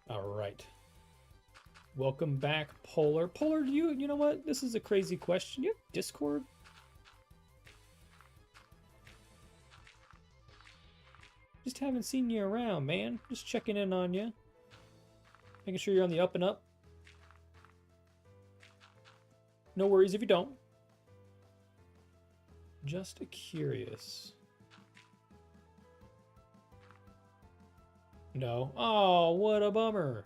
All right. Welcome back, Polar. Polar, you know what? This is a crazy question. You have Discord? Just haven't seen you around, man. Just checking in on you. Making sure you're on the up and up. No worries if you don't. Just curious. No. Oh, what a bummer.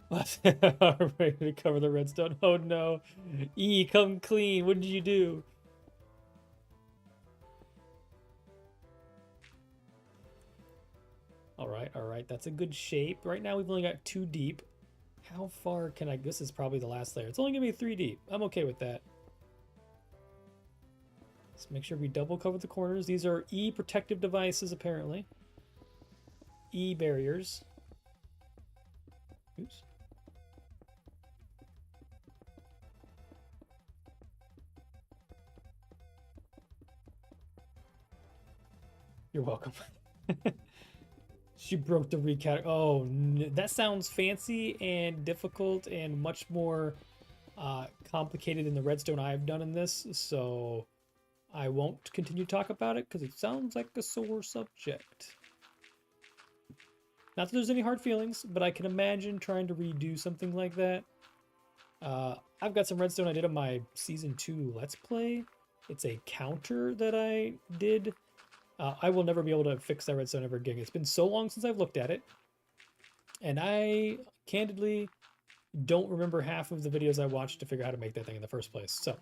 Ready to cover the redstone. Oh no. E, come clean. What did you do? All right. That's a good shape. Right now we've only got 2 deep. How far can I... This is probably the last layer. It's only gonna be 3 deep. I'm okay with that. Let's make sure we double cover the corners. These are E protective devices, apparently. E barriers. Oops. You're welcome. She broke the recat. Oh, that sounds fancy and difficult and much more complicated than the redstone I've done in this. So I won't continue to talk about it because it sounds like a sore subject. Not that there's any hard feelings, but I can imagine trying to redo something like that. I've got some redstone I did on my Season 2 Let's Play. It's a counter that I did. I will never be able to fix that redstone ever again. It's been so long since I've looked at it. And I, candidly, don't remember half of the videos I watched to figure out how to make that thing in the first place. So,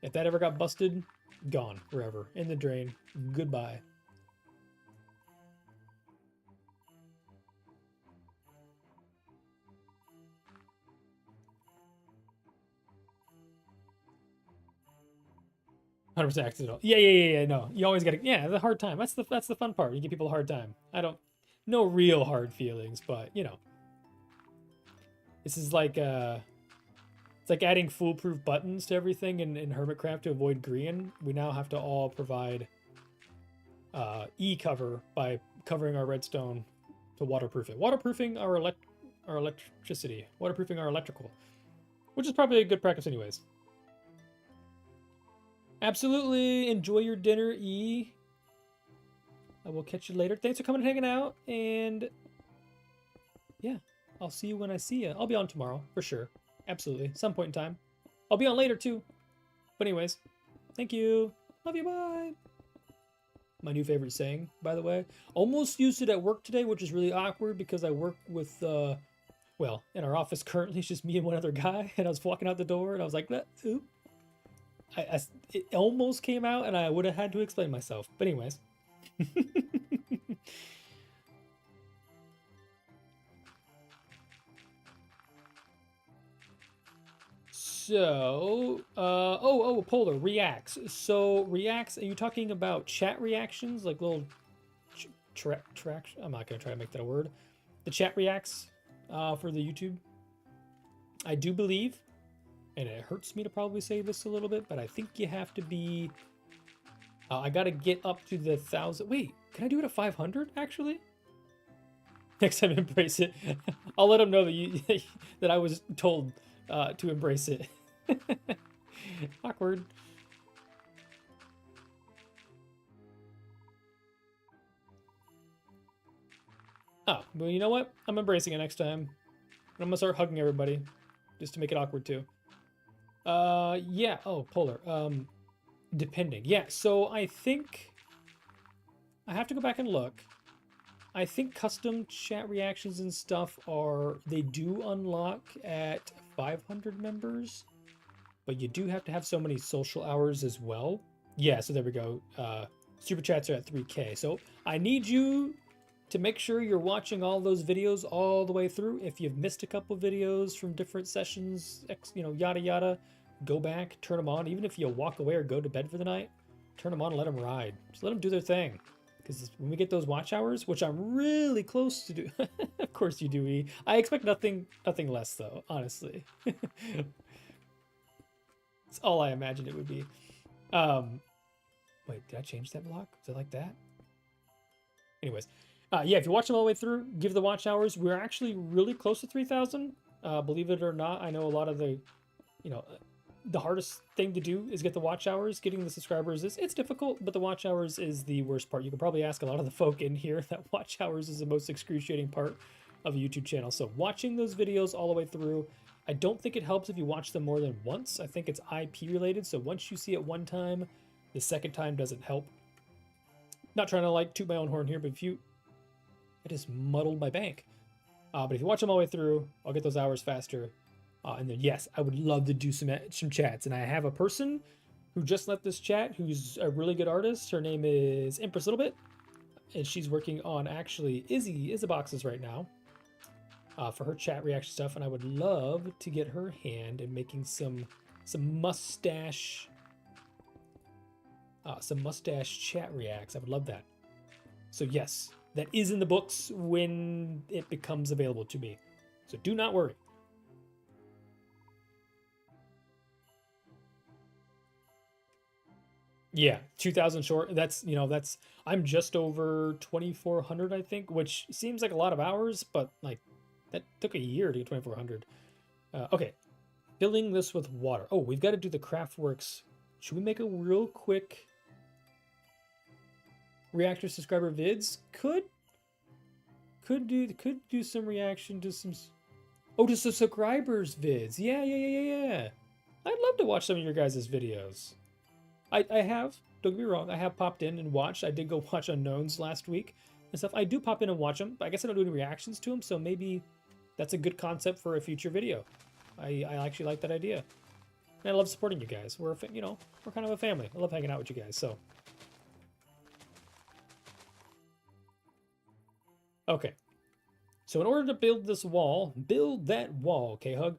if that ever got busted, gone forever. In the drain. Goodbye. $100% accidental. Yeah. No, you always gotta. Yeah, the hard time. That's the fun part. You give people a hard time. No real hard feelings, but you know, this is like it's like adding foolproof buttons to everything in Hermitcraft to avoid green. We now have to all provide E cover by covering our redstone to waterproof it. Waterproofing our electricity. Waterproofing our electrical, which is probably a good practice anyways. Absolutely. Enjoy your dinner, E. I will catch you later. Thanks for coming and hanging out. And yeah, I'll see you when I see you. I'll be on tomorrow for sure. Absolutely. Some point in time. I'll be on later too. But anyways, thank you. Love you. Bye. My new favorite saying, by the way. Almost used it at work today, which is really awkward because I work with, well, in our office currently, it's just me and one other guy. And I was walking out the door and I was like, oop. it almost came out, and I would have had to explain myself. But anyways. So, Polar, reacts. So, reacts, are you talking about chat reactions? Like little traction? I'm not going to try to make that a word. The chat reacts for the YouTube. I do believe, and it hurts me to probably say this a little bit, but I think you have to be... I got to get up to the 1,000... Wait, can I do it at 500, actually? Next time, embrace it. I'll let them know that you that I was told to embrace it. Awkward. Oh, well, you know what? I'm embracing it next time. I'm gonna start hugging everybody, just to make it awkward too. Yeah. Oh, Polar. Depending. Yeah. So I think I have to go back and look. I think custom chat reactions and stuff they do unlock at 500 members, but you do have to have so many social hours as well. Yeah, so there we go. Super chats are at 3K. So I need you to make sure you're watching all those videos all the way through. If you've missed a couple videos from different sessions, yada yada, go back, turn them on. Even if you walk away or go to bed for the night, turn them on and let them ride. Just let them do their thing. Because when we get those watch hours, which I'm really close to do, of course you do, E. I expect nothing less, though, honestly. It's all I imagined it would be. Wait, did I change that block? Is it like that? Anyways, yeah, if you watch them all the way through, give the watch hours. We're actually really close to 3,000. Believe it or not, I know a lot of the, the hardest thing to do is get the watch hours. Getting the subscribers it's difficult, but the watch hours is the worst part. You can probably ask a lot of the folk in here that watch hours is the most excruciating part of a YouTube channel. So watching those videos all the way through, I don't think it helps if you watch them more than once. I think it's IP related. So once you see it one time, the second time doesn't help. Not trying to toot my own horn here, but I just muddled my bank. But if you watch them all the way through, I'll get those hours faster. And then, yes, I would love to do some chats. And I have a person who just left this chat who's a really good artist. Her name is Empress Littlebit. And she's working on, actually, Izzyboxes right now for her chat reaction stuff. And I would love to get her hand in making some mustache chat reacts. I would love that. So, yes, that is in the books when it becomes available to me. So do not worry. Yeah, 2,000 short. That's I'm just over 2,400, I think, which seems like a lot of hours, but that took a year to get 2,400. Okay, filling this with water. Oh, we've got to do the CRAFTWORKS. Should we make a real quick reactor subscriber vids? Could do some reaction to some. Oh, to some subscribers vids. Yeah. I'd love to watch some of your guys' videos. I have, don't get me wrong, I have popped in and watched. I did go watch Unknowns last week and stuff. I do pop in and watch them, but I guess I don't do any reactions to them, so maybe that's a good concept for a future video. I actually like that idea. And I love supporting you guys. We're kind of a family. I love hanging out with you guys, so. Okay. So in order to build that wall, K-Hug,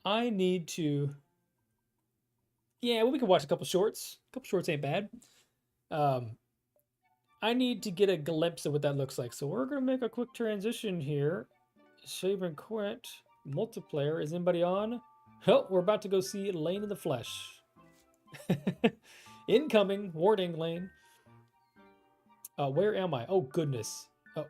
I need to... Yeah, well, we can watch a couple shorts. A couple shorts ain't bad. I need to get a glimpse of what that looks like. So we're going to make a quick transition here. Save and quit. Multiplayer. Is anybody on? Oh, we're about to go see Lane in the flesh. Incoming. Warning, Lane. Where am I? Oh, goodness. Oh.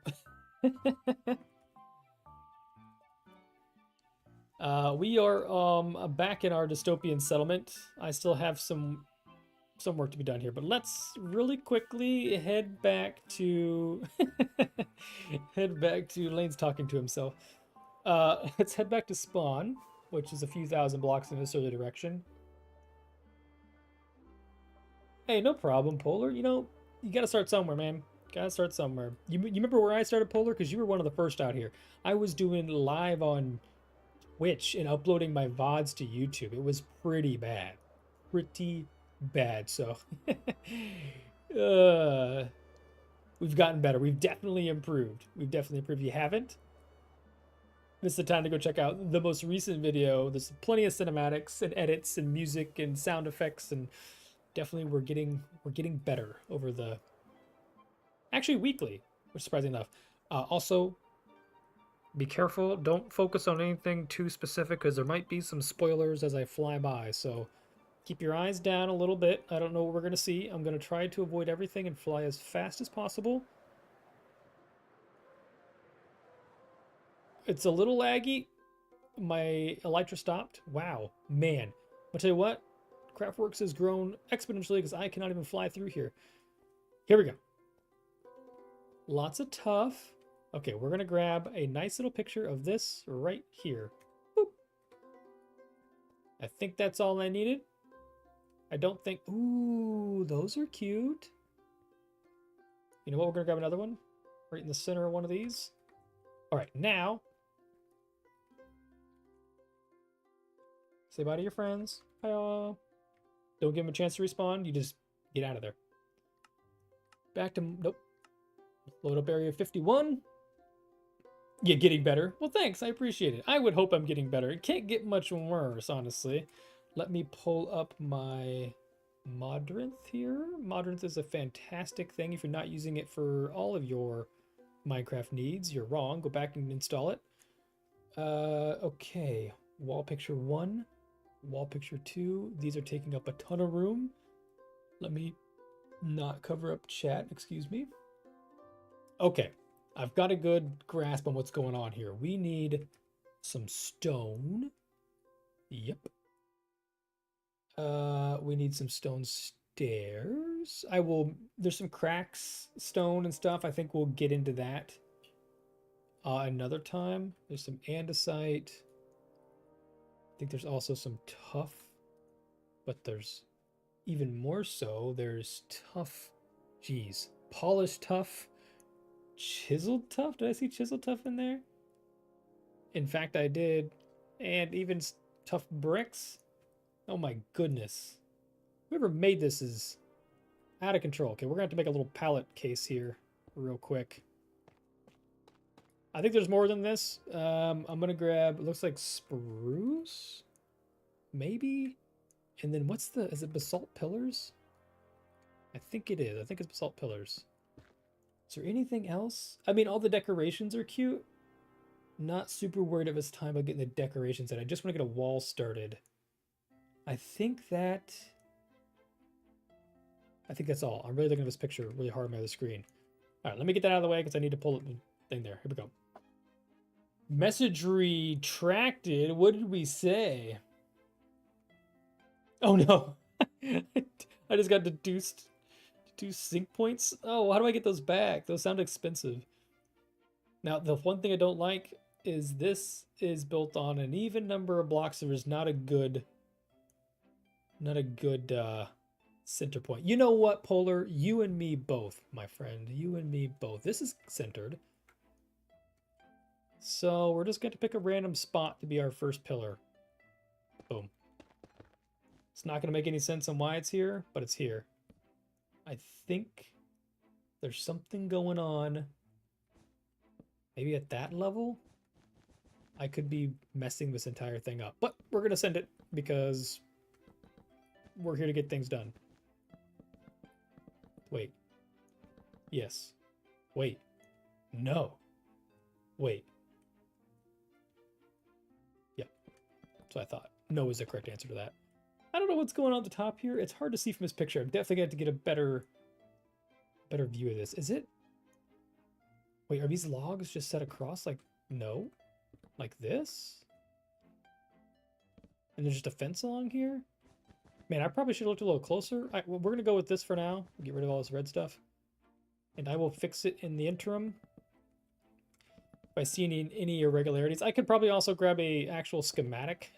We are back in our dystopian settlement. I still have some work to be done here, but let's really quickly head back to Lane's talking to himself. Let's head back to spawn, which is a few thousand blocks in a southerly direction. Hey, no problem, Polar. You gotta start somewhere, man. Gotta start somewhere. You remember where I started, Polar? Because you were one of the first out here. I was doing live on Twitch and uploading my VODs to YouTube. It was pretty bad. Pretty bad. So uh, we've gotten better. We've definitely improved. We've definitely improved. If you haven't, this is the time to go check out the most recent video. There's plenty of cinematics and edits and music and sound effects, and definitely we're getting better over the actually weekly, which is surprising enough. Also, be careful. Don't focus on anything too specific because there might be some spoilers as I fly by. So keep your eyes down a little bit. I don't know what we're going to see. I'm going to try to avoid everything and fly as fast as possible. It's a little laggy. My elytra stopped. Wow, man. I'll tell you what, CraftWorks has grown exponentially because I cannot even fly through here. Here we go. Lots of tough. Okay, we're going to grab a nice little picture of this right here. Boop. I think that's all I needed. I don't think... Ooh, those are cute. You know what? We're going to grab another one right in the center of one of these. All right, now... say bye to your friends. Hiya. Don't give them a chance to respond. You just get out of there. Back to... Nope. Load up area 51. Yeah, getting better. Well, thanks. I appreciate it. I would hope I'm getting better. It can't get much worse, honestly. Let me pull up my Modrinth here. Modrinth is a fantastic thing. If you're not using it for all of your Minecraft needs, you're wrong. Go back and install it. Okay. Wall picture 1. Wall picture 2. These are taking up a ton of room. Let me not cover up chat. Excuse me. Okay. I've got a good grasp on what's going on here. We need some stone. Yep. We need some stone stairs. There's some cracks, stone and stuff. I think we'll get into that another time. There's some andesite. I think there's also some tough, but there's even more so. There's tough, geez, polished tough. Chiseled tough? Did I see chiseled tough in there? In fact, I did. And even tough bricks. Oh my goodness. Whoever made this is out of control. Okay, we're going to have to make a little pallet case here real quick. I think there's more than this. I'm going to grab, it looks like spruce? Maybe? And then is it basalt pillars? I think it is. I think it's basalt pillars. Is there anything else? I mean, all the decorations are cute. Not super worried at this time about getting the decorations in. I just want to get a wall started. I think that's all. I'm really looking at this picture really hard on my other screen. All right, let me get that out of the way because I need to pull the thing there. Here we go. Message retracted. What did we say? Oh no. I just got deduced. Sync points? Oh, how do I get those back? Those sound expensive. Now, the one thing I don't like is this is built on an even number of blocks. There is not a good center point. You know what, Polar? You and me both, my friend. You and me both. This is centered. So we're just going to pick a random spot to be our first pillar. Boom. It's not going to make any sense on why it's here, but it's here. I think there's something going on. Maybe at that level? I could be messing this entire thing up. But we're going to send it because we're here to get things done. Wait. Yes. Wait. No. Wait. Yep. That's what I thought. No is the correct answer to that. I don't know what's going on at the top here. It's hard to see from this picture. I'm definitely going to get a better view of this. Is it? Wait, are these logs just set across? Like, no. Like this? And there's just a fence along here? Man, I probably should have looked a little closer. We're going to go with this for now. Get rid of all this red stuff. And I will fix it in the interim. If I see any irregularities. I could probably also grab a actual schematic.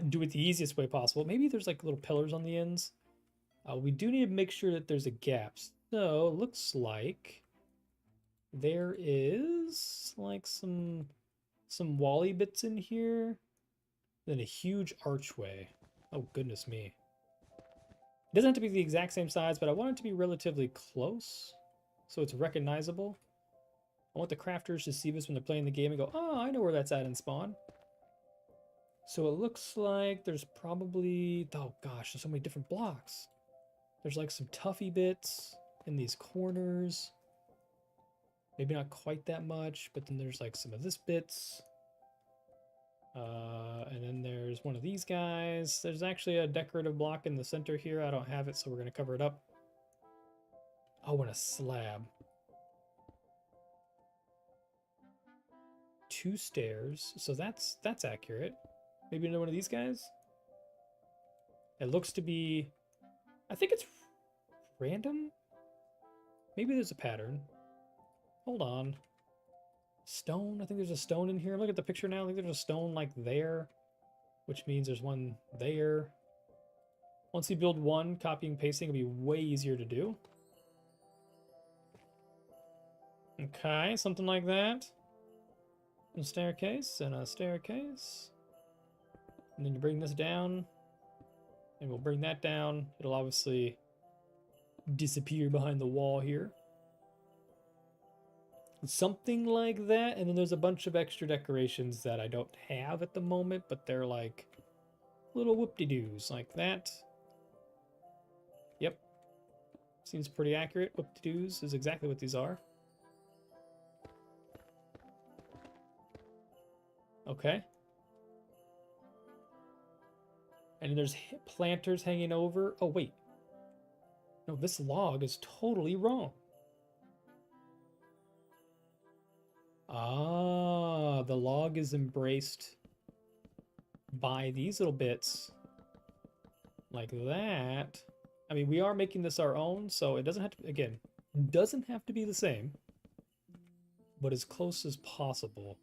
Do it the easiest way possible. Maybe there's like little pillars on the ends. We do need to make sure that there's a gap. So it looks like there is like some wally bits in here. Then a huge archway. Oh, goodness me. doesn't have to be the exact same size, but I want it to be relatively close so it's recognizable. I want the crafters to see this when they're playing the game and go, oh, I know where that's at in spawn. So it looks like there's probably, oh gosh, there's so many different blocks. There's like some toughy bits in these corners. Maybe not quite that much, but then there's like some of this bits. And then there's one of these guys. There's actually a decorative block in the center here. I don't have it, so we're going to cover it up. Oh, and a slab. 2 stairs. So that's accurate. Maybe another one of these guys? It looks to be... I think it's random? Maybe there's a pattern. Hold on. Stone? I think there's a stone in here. Look at the picture now. I think there's a stone like there, which means there's one there. Once you build one, copying and pasting will be way easier to do. Okay, something like that. A staircase and a staircase. And then you bring this down. And we'll bring that down. It'll obviously disappear behind the wall here. Something like that. And then there's a bunch of extra decorations that I don't have at the moment, but they're like little whoop-de-doos like that. Yep. Seems pretty accurate. Whoop-de-doos is exactly what these are. Okay. And there's planters hanging over. Oh, wait. No, this log is totally wrong. Ah, the log is embraced by these little bits. Like that. I mean, we are making this our own, so it doesn't have to, again, doesn't have to be the same, but as close as possible.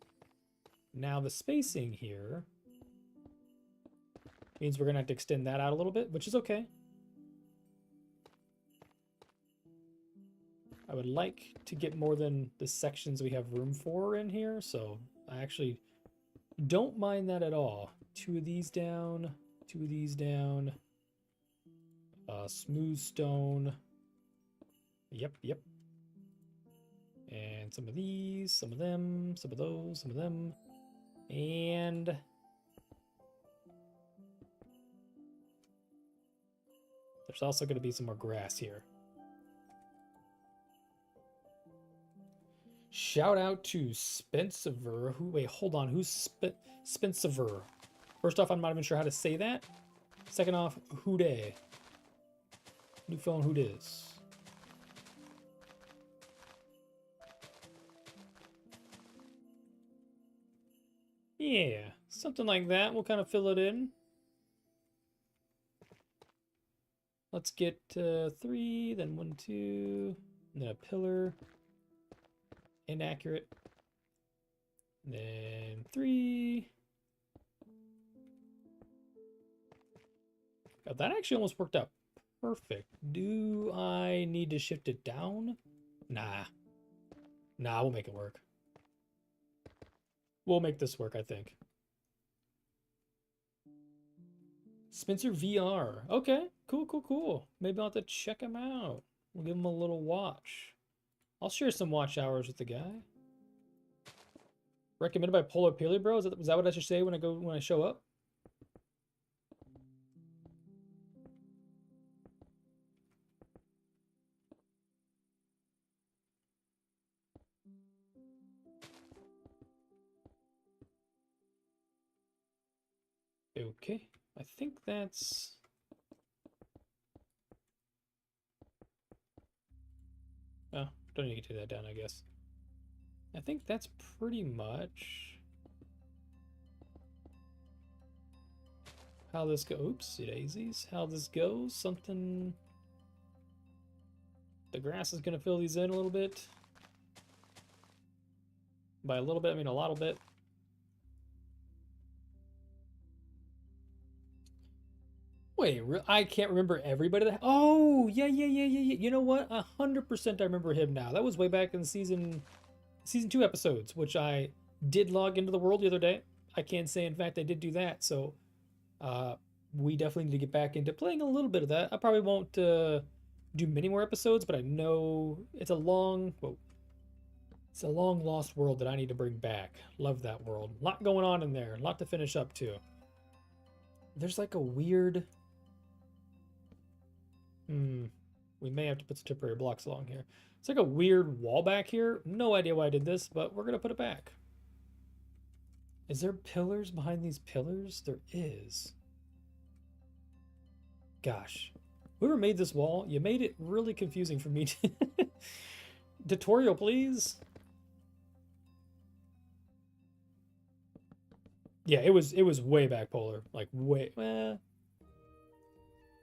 Now the spacing here means we're going to have to extend that out a little bit, which is okay. I would like to get more than the sections we have room for in here, so I actually don't mind that at all. 2 of these down, 2 of these down. Smooth stone. Yep. And some of these, some of them, some of those, some of them. And there's also going to be some more grass here. Shout out to Spencer. Wait, hold on. Who's Spencer? First off, I'm not even sure how to say that. Second off, who dey? New phone, who dis? Yeah, something like that. We'll kind of fill it in. Let's get 3, then 1, 2, and then a pillar. Inaccurate. Then 3. Oh, that actually almost worked out perfect. Do I need to shift it down? Nah, we'll make it work. We'll make this work, I think. Spencer VR. Okay, cool. Maybe I'll have to check him out. We'll give him a little watch. I'll share some watch hours with the guy. Recommended by Polar Paleo Bro. Is that what I should say when I show up? Okay, I think that's... Oh, don't need to take that down, I guess. I think that's pretty much how this goes. Oopsie daisies. How this goes. Something... The grass is going to fill these in a little bit. By a little bit, I mean a lot of bit. Wait, I can't remember everybody that... Oh, yeah. You know what? 100% I remember him now. That was way back in season 2 episodes, which I did log into the world the other day. I can say, in fact, I did do that. So, we definitely need to get back into playing a little bit of that. I probably won't do many more episodes, but I know it's a long, whoa, it's a long lost world that I need to bring back. Love that world. A lot going on in there. A lot to finish up too. There's like a weird, we may have to put some temporary blocks along here. It's like a weird wall back here. No idea why I did this, but we're gonna put it back. Is there pillars behind these pillars? There is. Gosh, whoever made this wall, you made it really confusing for me. Tutorial, please. Yeah, it was way back, Polar. Like way,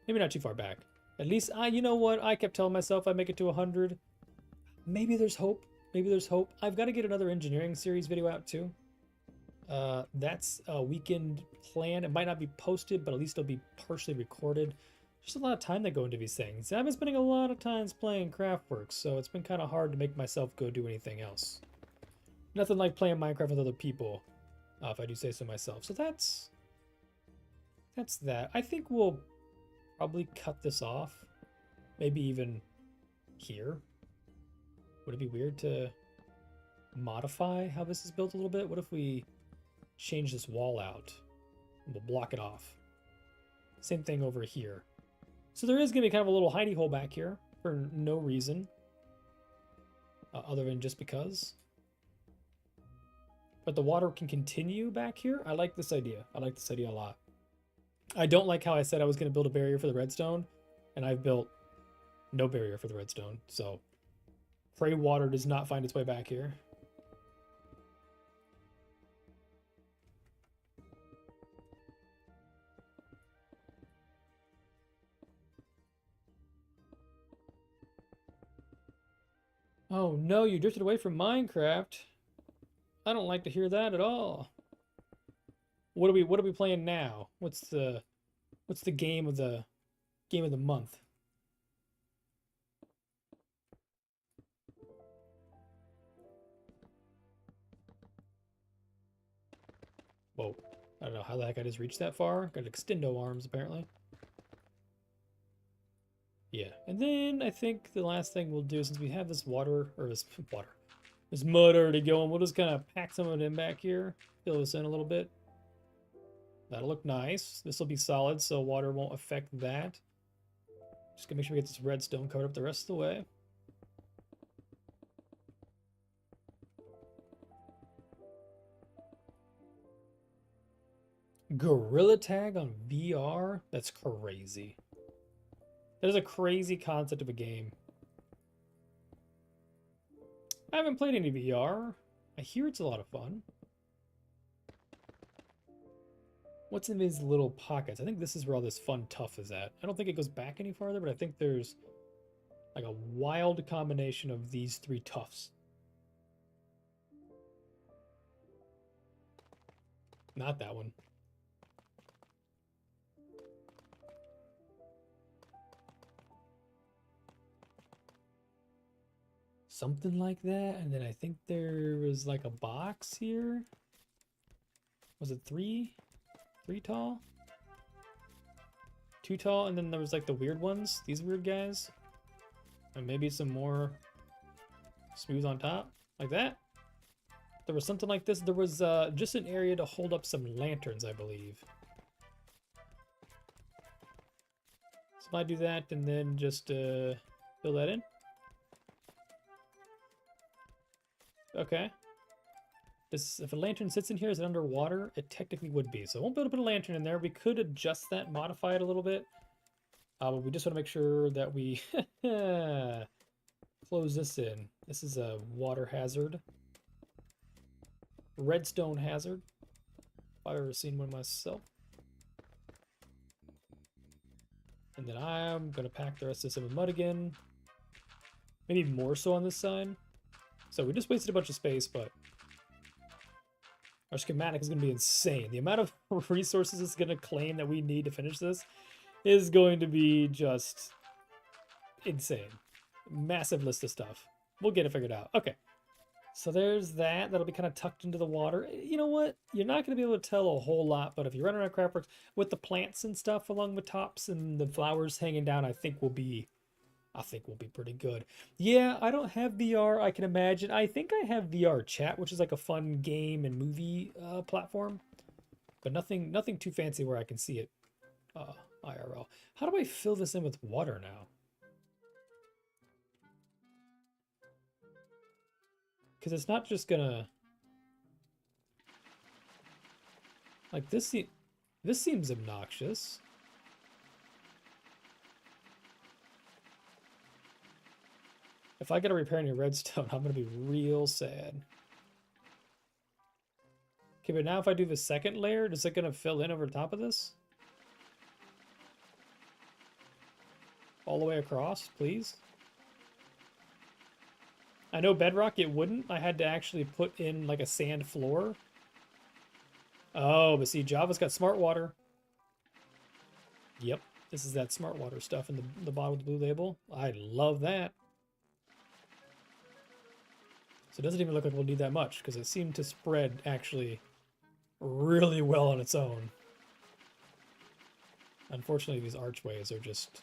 maybe not too far back. At least you know what? I kept telling myself I'd make it to 100. Maybe there's hope. Maybe there's hope. I've got to get another engineering series video out too. That's a weekend plan. It might not be posted, but at least it'll be partially recorded. Just a lot of time that go into these things. I've been spending a lot of times playing CraftWorks, so it's been kind of hard to make myself go do anything else. Nothing like playing Minecraft with other people, if I do say so myself. So that's that. I think we'll probably cut this off. Maybe even here. Would it be weird to modify how this is built a little bit? What if we change this wall out? We'll block it off. Same thing over here. So there is going to be kind of a little hidey hole back here for no reason. Other than just because. But the water can continue back here. I like this idea. I like this idea a lot. I don't like how I said I was going to build a barrier for the redstone. And I've built no barrier for the redstone. So pray water does not find its way back here. Oh no, you drifted away from Minecraft. I don't like to hear that at all. What are we playing now? What's the game of the month? Whoa. I don't know how the heck I just reached that far. Got extendo arms apparently. Yeah, and then I think the last thing we'll do, since we have this this mud already going, we'll just kind of pack some of it in back here, fill this in a little bit. That'll look nice. This will be solid, so water won't affect that. Just gonna make sure we get this redstone covered up the rest of the way. Gorilla Tag on VR? That's crazy. That is a crazy concept of a game. I haven't played any VR. I hear it's a lot of fun. What's in these little pockets? I think this is where all this fun tuff is at. I don't think it goes back any farther, but I think there's like a wild combination of these three tuffs. Not that one. Something like that, and then I think there was like a box here. Was it three tall? 2 tall, and then there was like the weird ones, these weird guys. And maybe some more smooth on top, like that. There was something like this. There was just an area to hold up some lanterns, I believe. So I do that and then just fill that in. Okay. If a lantern sits in here, is it underwater? It technically would be. So I won't be able to put a lantern in there. We could adjust that, modify it a little bit. But we just want to make sure that we close this in. This is a water hazard. Redstone hazard. If I've ever seen one myself. And then I'm going to pack the rest of this in with mud again. Maybe more so on this side. So we just wasted a bunch of space, but our schematic is going to be insane. The amount of resources it's going to claim that we need to finish this is going to be just insane. Massive list of stuff. We'll get it figured out. Okay. So there's that. That'll be kind of tucked into the water. You know what? You're not going to be able to tell a whole lot, but if you run around Craftworks with the plants and stuff along the tops and the flowers hanging down, I think we'll be pretty good. Yeah, I don't have VR. I can imagine. I think I have VR chat, which is like a fun game and movie platform, but nothing too fancy where I can see it IRL. How do I fill this in with water now? Because it's not just gonna like this. This seems obnoxious. If I gotta repair any redstone, I'm gonna be real sad. Okay, but now if I do the second layer, is it gonna fill in over top of this? All the way across, please? I know bedrock it wouldn't. I had to actually put in like a sand floor. Oh, but see, Java's got smart water. Yep, this is that smart water stuff in the bottom of the blue label. I love that. So it doesn't even look like we'll need that much because it seemed to spread actually really well on its own. Unfortunately, these archways are just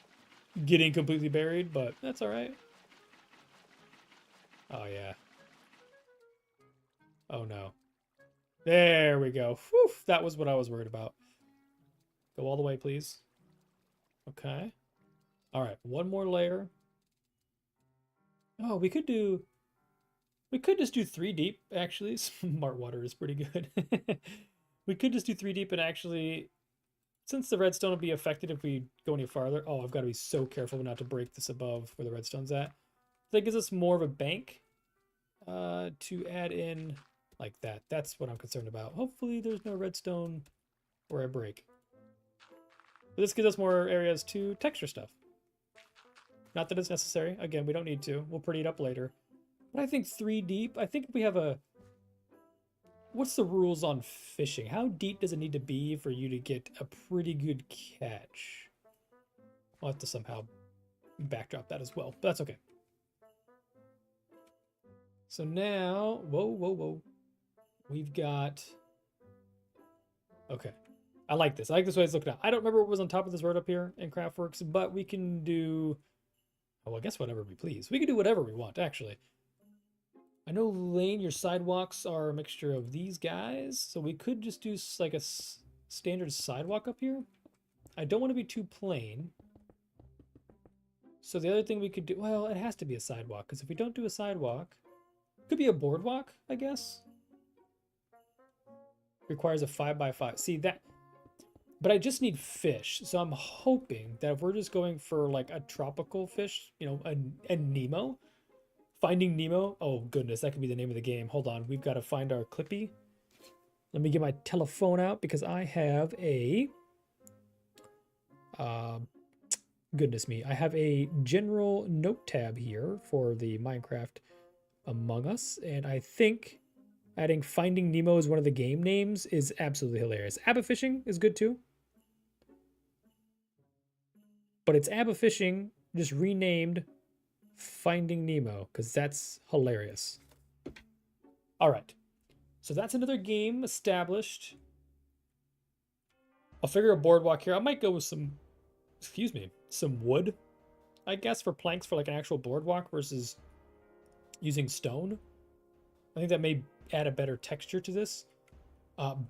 getting completely buried, but that's all right. Oh, yeah. Oh, no. There we go. Whew, that was what I was worried about. Go all the way, please. Okay. All right, one more layer. Oh, we could just do 3 deep, actually. Smart water is pretty good. We could just do 3 deep and actually, since the redstone will be affected if we go any farther. Oh, I've got to be so careful not to break this above where the redstone's at. That gives us more of a bank to add in like that. That's what I'm concerned about. Hopefully there's no redstone where I break. But this gives us more areas to texture stuff. Not that it's necessary. Again, we don't need to. We'll pretty it up later. But I think 3 deep, I think we have a... What's the rules on fishing? How deep does it need to be for you to get a pretty good catch? I'll have to somehow backdrop that as well, but that's okay. So now, whoa. We've got, okay. I like this. I like this way it's looking at. I don't remember what was on top of this road up here in CraftWorks, but we can do, oh, I guess whatever we please. We can do whatever we want, actually. I know, Lane, your sidewalks are a mixture of these guys, so we could just do like a standard sidewalk up here. I don't want to be too plain. So the other thing we could do, well, it has to be a sidewalk, because if we don't do a sidewalk, it could be a boardwalk, I guess. Requires a 5x5. See that, but I just need fish. So I'm hoping that if we're just going for like a tropical fish, you know, a Nemo, Finding Nemo. Oh goodness, that could be the name of the game. Hold on, we've got to find our Clippy. Let me get my telephone out because I have a, goodness me, I have a general note tab here for the Minecraft Among Us, and I think adding Finding Nemo as one of the game names is absolutely hilarious. Abba Fishing is good too. But it's Abba Fishing just renamed Finding Nemo, because that's hilarious. All right. So that's another game established. I'll figure a boardwalk here. I might go with some, excuse me, some wood, I guess, for planks for like an actual boardwalk versus using stone. I think that may add a better texture to this.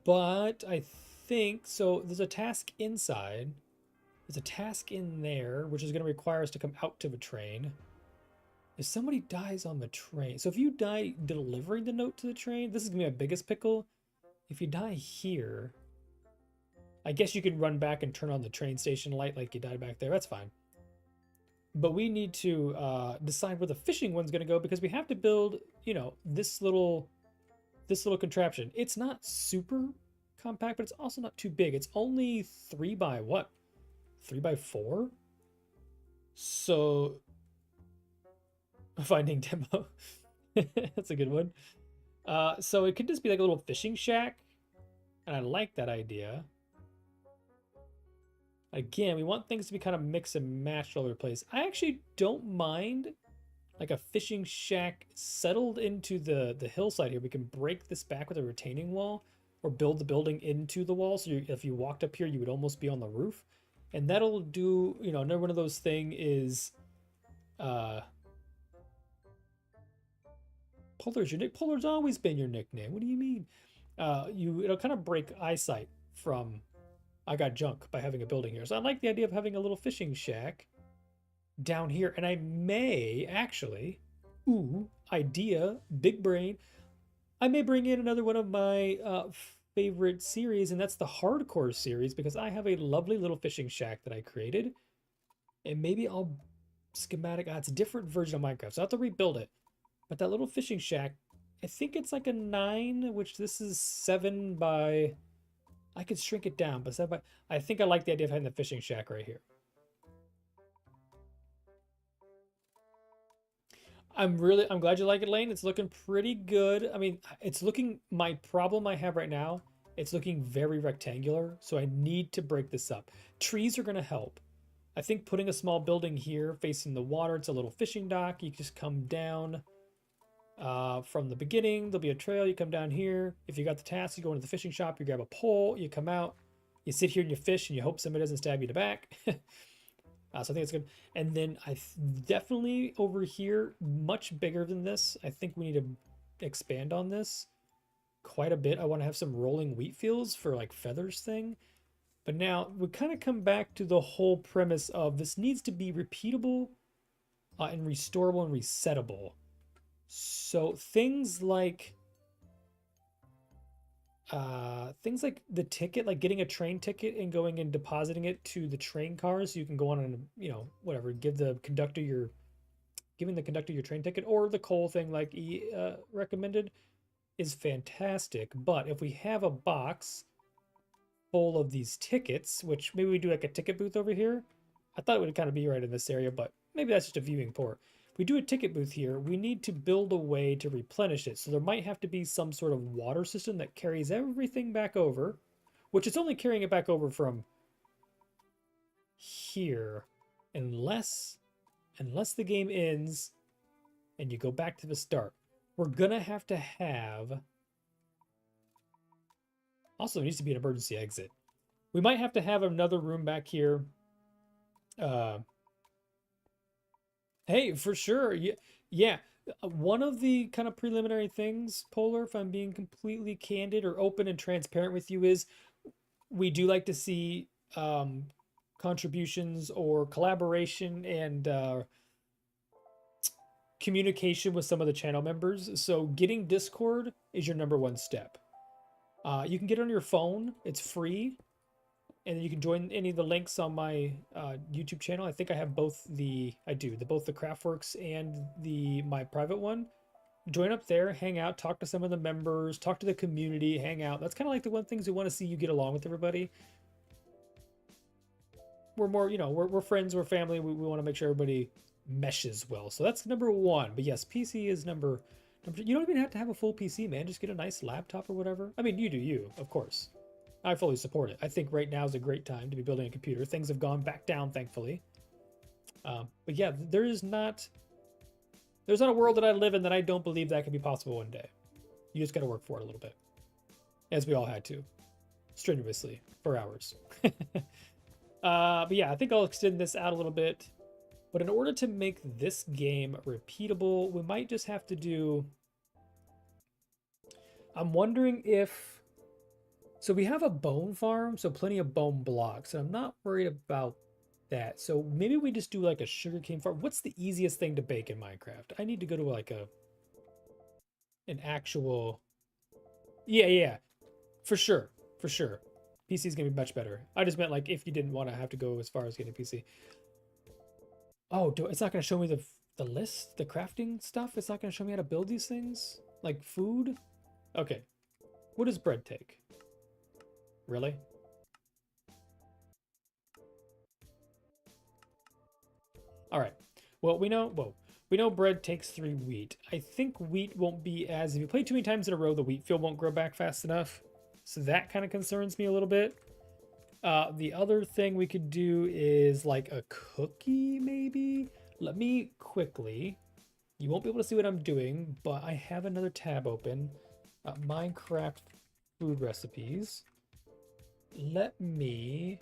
But I think, so there's a task inside. There's a task in there, which is going to require us to come out to the train. If somebody dies on the train, so if you die delivering the note to the train, this is going to be my biggest pickle. If you die here, I guess you can run back and turn on the train station light like you died back there. That's fine. But we need to decide where the fishing one's going to go because we have to build, you know, this little contraption. It's not super compact, but it's also not too big. It's only 3 by what? 3 by 4? So Finding Demo. That's a good one. So it could just be like a little fishing shack. And I like that idea. Again, we want things to be kind of mix and match all over the place. I actually don't mind like a fishing shack settled into the hillside here. We can break this back with a retaining wall or build the building into the wall. So if you walked up here, you would almost be on the roof. And that'll do, you know, another one of those things is, Polar's your nick. Polar's always been your nickname. What do you mean? It'll kind of break eyesight from I got junk by having a building here. So I like the idea of having a little fishing shack down here. And I may actually, ooh, idea, big brain. I may bring in another one of my favorite series, and that's the hardcore series, because I have a lovely little fishing shack that I created. And maybe I'll schematic, it's a different version of Minecraft, so I have to rebuild it. But that little fishing shack, I think it's like a 9, which this is 7 by, I could shrink it down, but 7 by, I think I like the idea of having the fishing shack right here. I'm glad you like it, Lane. It's looking pretty good. I mean, it's looking, my problem I have right now, it's looking very rectangular, so I need to break this up. Trees are going to help. I think putting a small building here facing the water, it's a little fishing dock. You just come down from the beginning. There'll be a trail. You come down here. If you got the task, you go into the fishing shop, you grab a pole, you come out, you sit here and you fish, and you hope somebody doesn't stab you in the back. So I think it's good. And then definitely over here, much bigger than this. I think we need to expand on this quite a bit. I want to have some rolling wheat fields for like feathers thing. But now we kind of come back to the whole premise of this needs to be repeatable and restorable and resettable. So things like the ticket, like getting a train ticket and going and depositing it to the train cars, so you can go on and, you know, whatever, giving the conductor your train ticket, or the coal thing like recommended, is fantastic. But if we have a box full of these tickets, which maybe we do like a ticket booth over here, I thought it would kind of be right in this area, but maybe that's just a viewing port. We do a ticket booth here, we need to build a way to replenish it. So there might have to be some sort of water system that carries everything back over, which it's only carrying it back over from here, unless the game ends and you go back to the start. We're gonna have to have, also there needs to be an emergency exit. We might have to have another room back here. Hey, for sure. Yeah. One of the kind of preliminary things, Polar, if I'm being completely candid or open and transparent with you, is we do like to see contributions or collaboration and communication with some of the channel members. So getting Discord is your number 1 step. You can get it on your phone. It's free. And you can join any of the links on my YouTube channel. I think I have both both the CraftWorks and my private one. Join up there, hang out, talk to some of the members, talk to the community, hang out. That's kind of like the one things we want to see you get along with everybody. We're more, you know, we're friends, we're family. We want to make sure everybody meshes well. So that's number 1. But yes, PC is number. You don't even have to have a full PC, man. Just get a nice laptop or whatever. I mean, you do you, of course. I fully support it. I think right now is a great time to be building a computer. Things have gone back down, thankfully. But yeah, there's not a world that I live in that I don't believe that can be possible one day. You just got to work for it a little bit, as we all had to, strenuously for hours. But yeah, I think I'll extend this out a little bit. But in order to make this game repeatable, we might just have to do. I'm wondering if. So we have a bone farm, so plenty of bone blocks, and I'm not worried about that. So maybe we just do like a sugarcane farm. What's the easiest thing to bake in Minecraft? I need to go to like an actual. Yeah, for sure. PC is gonna be much better. I just meant like if you didn't want to have to go as far as getting a PC. Oh, it's not gonna show me the list, the crafting stuff. It's not gonna show me how to build these things, like food. Okay, what does bread take? Really? All right. Well, we know bread takes 3 wheat. I think wheat won't be as, if you play too many times in a row, the wheat field won't grow back fast enough. So that kind of concerns me a little bit. The other thing we could do is like a cookie, maybe. Let me quickly You won't be able to see what I'm doing, but I have another tab open. Minecraft food recipes. Let me...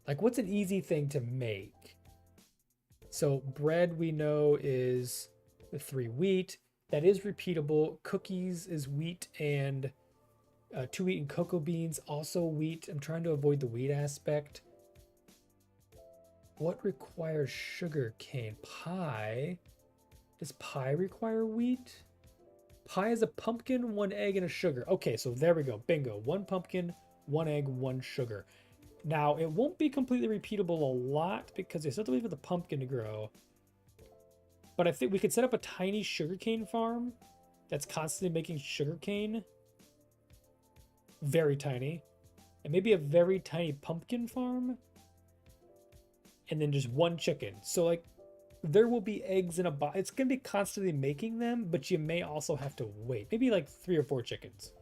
Like, what's an easy thing to make? So bread we know is the 3 wheat. That is repeatable. Cookies is wheat and 2 wheat and cocoa beans, also wheat. I'm trying to avoid the wheat aspect. What requires sugar cane? Pie. Does pie require wheat? Pie is a pumpkin, 1 egg, and a sugar. Okay, so there we go. Bingo. 1 pumpkin, 1 egg, 1 sugar. Now, it won't be completely repeatable a lot because they still have to wait for the pumpkin to grow. But I think we could set up a tiny sugarcane farm that's constantly making sugarcane. Very tiny. And maybe a very tiny pumpkin farm. And then just 1 chicken. So, like, there will be eggs in a box. It's going to be constantly making them, but you may also have to wait. Maybe like 3 or 4 chickens.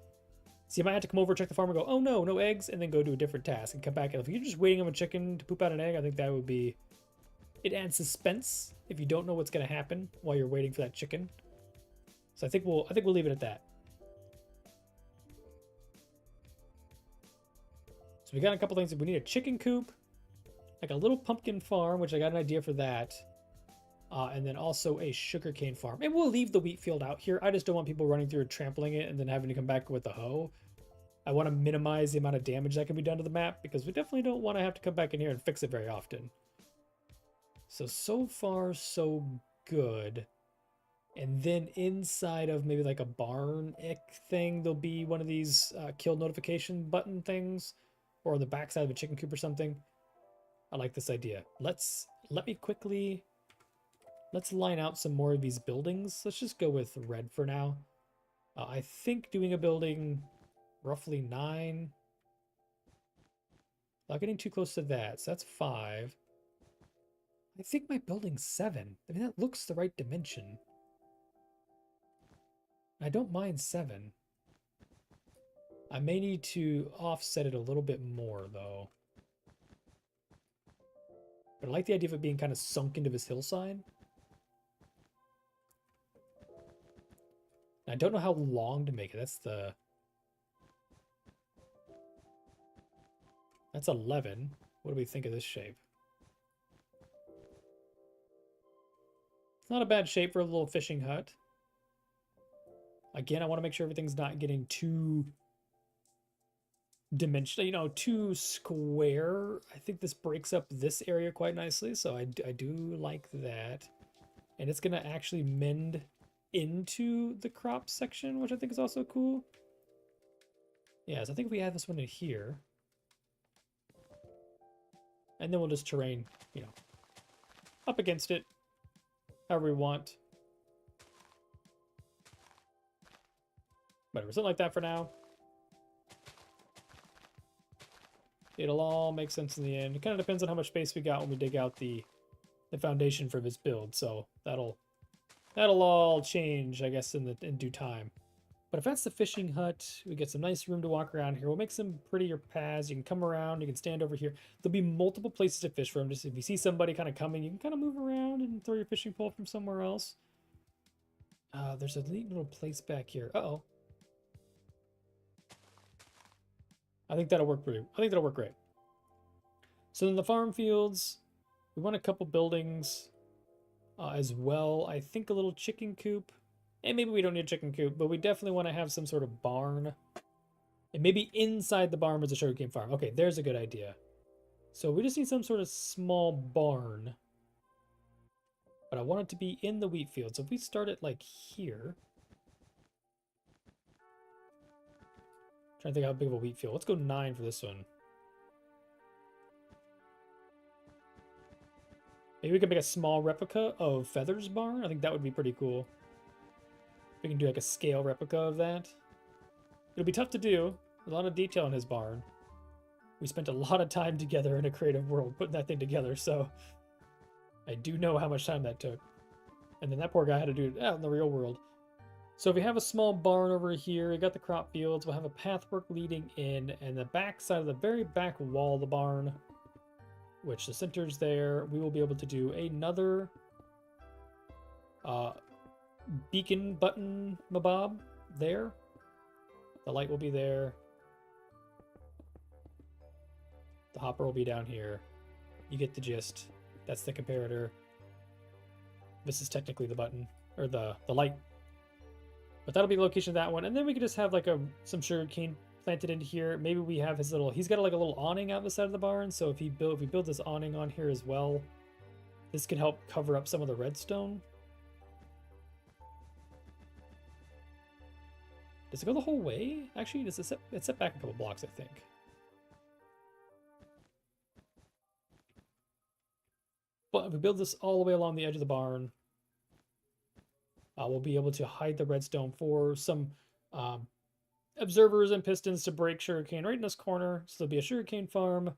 So you might have to come over, check the farm, and go, oh no, no eggs, and then go do a different task and come back. And if you're just waiting on a chicken to poop out an egg, I think that would be... It adds suspense if you don't know what's going to happen while you're waiting for that chicken. So I think we'll leave it at that. So we got a couple things. We need a chicken coop, like a little pumpkin farm, which I got an idea for that. And then also a sugarcane farm. And we'll leave the wheat field out here. I just don't want people running through and trampling it and then having to come back with the hoe. I want to minimize the amount of damage that can be done to the map because we definitely don't want to have to come back in here and fix it very often. So far, so good. And then inside of maybe like a barn-ick thing, there'll be one of these kill notification button things. Or on the backside of a chicken coop or something. I like this idea. Let me quickly... Let's line out some more of these buildings. Let's just go with red for now. I think doing a building roughly 9. Not getting too close to that, so that's 5. I think my building's 7. I mean, that looks the right dimension. I don't mind 7. I may need to offset it a little bit more, though. But I like the idea of it being kind of sunk into this hillside. I don't know how long to make it. That's 11. What do we think of this shape? It's not a bad shape for a little fishing hut. Again, I want to make sure everything's not getting too dimensional, too square. I think this breaks up this area quite nicely, so I do like that. And it's going to actually mend into the crop section, which I think is also cool. Yeah, so I think if we add this one in here, and then we'll just terrain, up against it, however we want. Whatever, something like that for now. It'll all make sense in the end. It kind of depends on how much space we got when we dig out the foundation for this build, so that'll all change, I guess, in due time. But if that's the fishing hut, we get some nice room to walk around here. We'll make some prettier paths. You can come around, you can stand over here. There'll be multiple places to fish from. Just if you see somebody kind of coming, you can kind of move around and throw your fishing pole from somewhere else. There's a neat little place back here. Uh-oh. I think that'll work great. So then the farm fields, we want a couple buildings as well. I think a little chicken coop. And maybe we don't need a chicken coop, but we definitely want to have some sort of barn. And maybe inside the barn was a sugarcane farm. Okay, there's a good idea. So we just need some sort of small barn. But I want it to be in the wheat field. So if we start it like here. Trying to think how big of a wheat field. Let's go 9 for this one. Maybe we could make a small replica of Feather's barn. I think that would be pretty cool. We can do like a scale replica of that. It'll be tough to do. A lot of detail in his barn. We spent a lot of time together in a creative world putting that thing together, so I do know how much time that took. And then that poor guy had to do it out in the real world. So if we have a small barn over here, we got the crop fields, we'll have a pathwork leading in, and the back side of the very back wall of the barn, which the center's there. We will be able to do another beacon button mabob there. The light will be there. The hopper will be down here. You get the gist. That's the comparator. This is technically the button, or the light. But that'll be the location of that one. And then we could just have like some sugarcane planted into here. Maybe we have his little, he's got like a little awning out the side of the barn. So if we build this awning on here as well, this could help cover up some of the redstone. Does it go the whole way? Actually, it's set back a couple blocks, I think. But if we build this all the way along the edge of the barn, we'll be able to hide the redstone for some observers and pistons to break sugarcane right in this corner. So there'll be a sugarcane farm.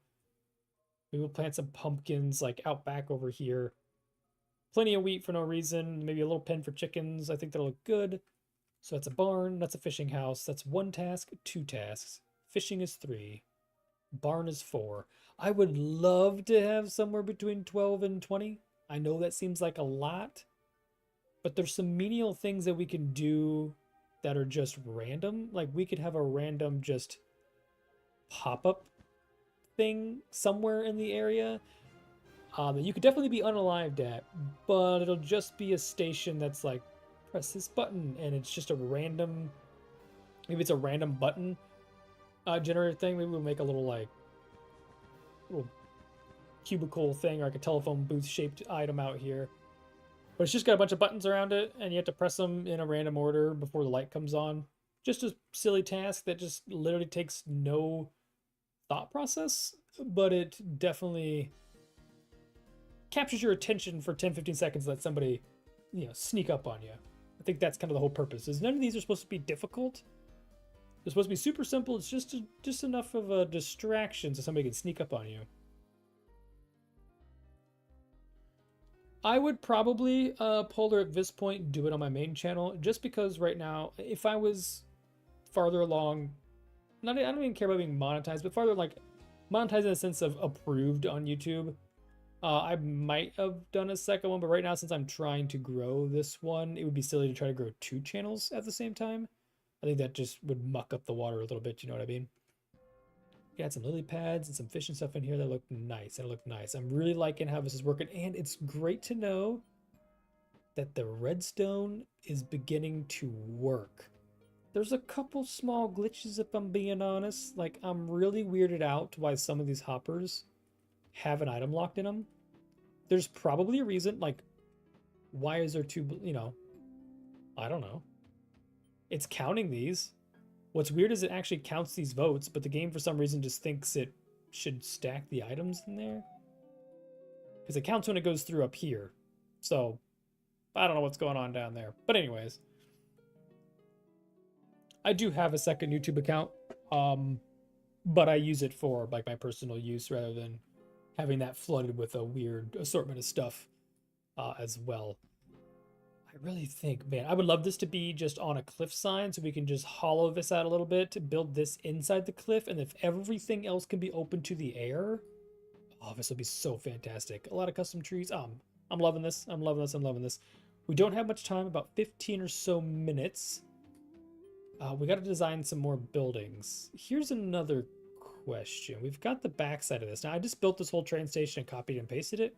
We will plant some pumpkins like out back over here. Plenty of wheat for no reason. Maybe a little pen for chickens. I think that'll look good. So that's a barn. That's a fishing house. That's 1 task, 2 tasks. Fishing is 3. Barn is 4. I would love to have somewhere between 12 and 20. I know that seems like a lot, but there's some menial things that we can do that are just random. Like we could have a random just pop-up thing somewhere in the area that you could definitely be unalived at, but it'll just be a station that's like, press this button, and it's just a random, maybe it's a random button generator thing. Maybe we'll make a little like little cubicle thing or like a telephone booth shaped item out here, but it's just got a bunch of buttons around it and you have to press them in a random order before the light comes on. Just a silly task that just literally takes no thought process, but it definitely captures your attention for 10-15 seconds. Let somebody, you know, sneak up on you. I think that's kind of the whole purpose. Is none of these are supposed to be difficult. They're supposed to be super simple. It's just enough of a distraction so somebody can sneak up on you. I would probably, Polar, at this point, do it on my main channel, just because right now, if I was farther along, I don't even care about being monetized, but farther, like, monetized in the sense of approved on YouTube, I might have done a second one, but right now, since I'm trying to grow this one, it would be silly to try to grow 2 channels at the same time. I think that just would muck up the water a little bit, you know what I mean? Got some lily pads and some fish and stuff in here that look nice. I'm really liking how this is working, and it's great to know that the redstone is beginning to work. There's a couple small glitches, if I'm being honest. Like, I'm really weirded out why some of these hoppers have an item locked in them. There's probably a reason. Like, why is there 2, you know, I don't know. It's counting these. What's weird is it actually counts these votes, but the game for some reason just thinks it should stack the items in there. Because it counts when it goes through up here. So, I don't know what's going on down there. But anyways. I do have a second YouTube account. But I use it for like my personal use rather than having that flooded with a weird assortment of stuff as well. I really think, man, I would love this to be just on a cliff sign so we can just hollow this out a little bit to build this inside the cliff. And if everything else can be open to the air, oh, this will be so fantastic. A lot of custom trees. I'm loving this. I'm loving this. We don't have much time, about 15 or so minutes. We got to design some more buildings. Here's another question. We've got the backside of this. Now, I just built this whole train station and copied and pasted it.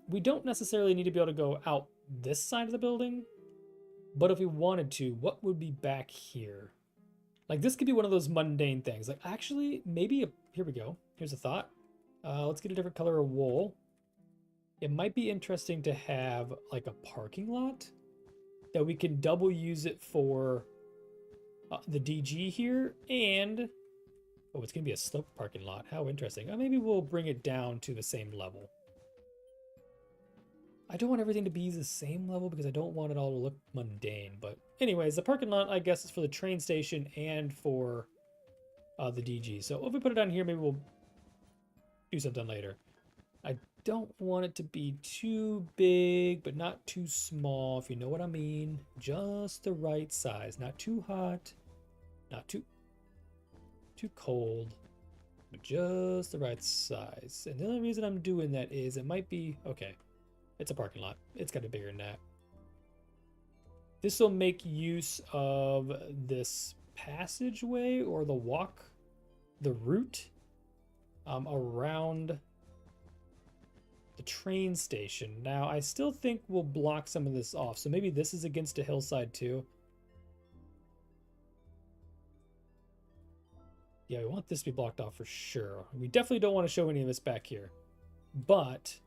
We don't necessarily need to be able to go out this side of the building, but if we wanted to, what would be back here? Like, this could be one of those mundane things. Like, actually, maybe, here we go. Here's a thought. Let's get a different color of wool. It might be interesting to have, like, a parking lot that we can double use it for the DG here, and, oh, it's going to be a slope parking lot. How interesting. Maybe we'll bring it down to the same level. I don't want everything to be the same level because I don't want it all to look mundane. But anyways, the parking lot, I guess, is for the train station and for the DG. So if we put it down here, maybe we'll do something later. I don't want it to be too big, but not too small, if you know what I mean. Just the right size. Not too hot, not too cold. but just the right size. And the only reason I'm doing that is it might be, okay, it's a parking lot. It's got to be bigger than that. This will make use of this passageway or the route around the train station. Now, I still think we'll block some of this off. So maybe this is against a hillside too. Yeah, we want this to be blocked off for sure. We definitely don't want to show any of this back here. But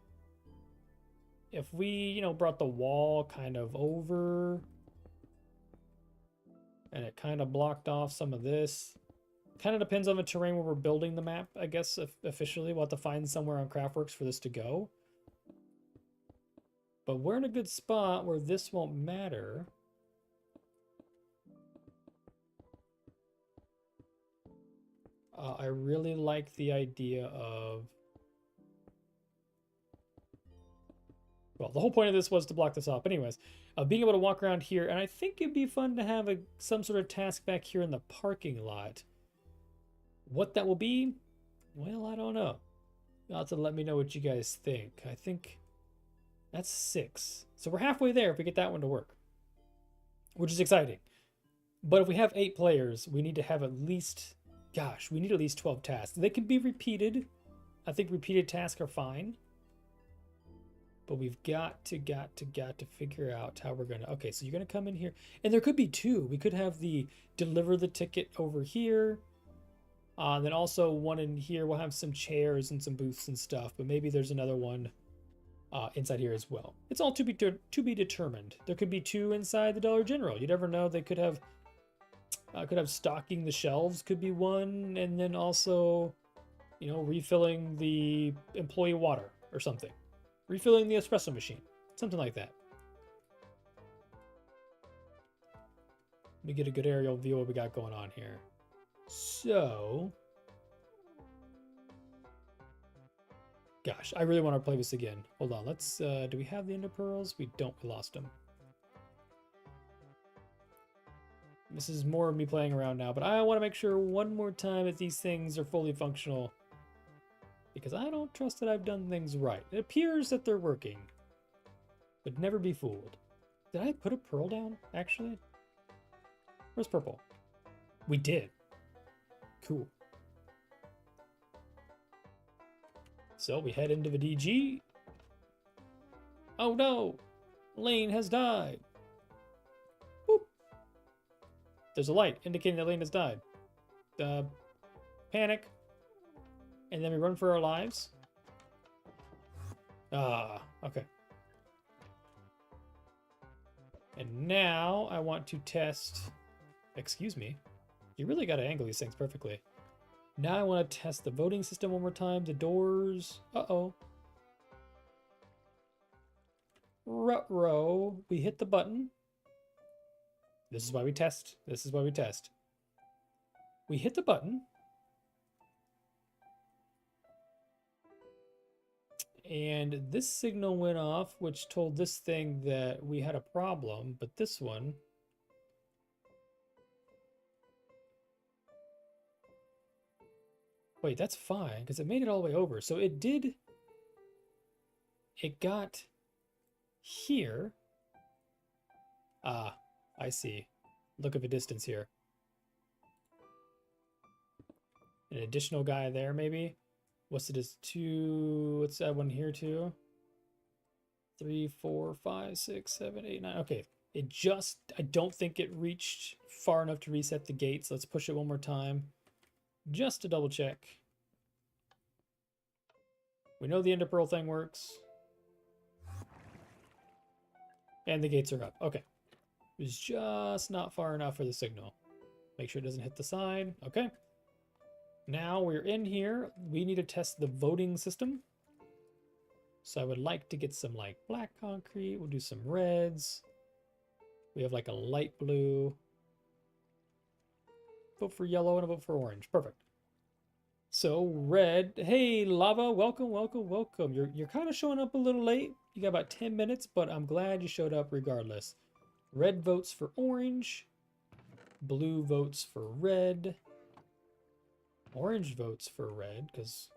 if we, you know, brought the wall kind of over and it kind of blocked off some of this. Kind of depends on the terrain where we're building the map, I guess, officially. We'll have to find somewhere on CraftWorks for this to go. But we're in a good spot where this won't matter. I really like the idea of... Well, the whole point of this was to block this off. But anyways, being able to walk around here. And I think it'd be fun to have some sort of task back here in the parking lot. What that will be, well, I don't know. You'll have to let me know what you guys think. I think that's 6. So we're halfway there if we get that one to work, which is exciting. But if we have 8 players, we need to have at least, gosh, we need at least 12 tasks. They can be repeated. I think repeated tasks are fine. But we've got to figure out how we're going to... Okay, so you're going to come in here. And there could be 2. We could have the deliver the ticket over here. Then also one in here. We'll have some chairs and some booths and stuff. But maybe there's another one inside here as well. It's all to be determined. There could be 2 inside the Dollar General. You never know. They could have stocking the shelves could be one. And then also, you know, refilling the employee water or something. Refilling the espresso machine. Something like that. Let me get a good aerial view of what we got going on here. So... Gosh, I really want to play this again. Hold on, let's... do we have the ender pearls? We don't. We lost them. This is more of me playing around now, but I want to make sure one more time that these things are fully functional. Because I don't trust that I've done things right. It appears that they're working. But never be fooled. Did I put a pearl down, actually? Where's purple? We did. Cool. So we head into the DG. Oh no! Lane has died. Boop. There's a light indicating that Lane has died. Panic. And then we run for our lives. Okay. And now I want to test... Excuse me. You really got to angle these things perfectly. Now I want to test the voting system one more time. The doors... Uh-oh. Ruh-roh. We hit the button. This is why we test. This is why we test. We hit the button. And this signal went off, which told this thing that we had a problem, but this one... Wait, that's fine, because it made it all the way over. So it did... It got here. Ah, I see. Look at the distance here. An additional guy there, maybe? What's it is 2, let's add one here too. 3, 4, 5, 6, 7, 8, 9. Okay, it just, I don't think it reached far enough to reset the gates. Let's push it one more time just to double check. We know the ender pearl thing works. And the gates are up. Okay. It was just not far enough for the signal. Make sure it doesn't hit the side. Okay. Now we're in here. We need to test the voting system. So I would like to get some like black concrete. We'll do some reds. We have like a light blue. Vote for yellow and a vote for orange. Perfect. So red. Hey, Lava. Welcome, welcome, welcome. You're kind of showing up a little late. You got about 10 minutes, but I'm glad you showed up regardless. Red votes for orange. Blue votes for red. Orange votes for red, because...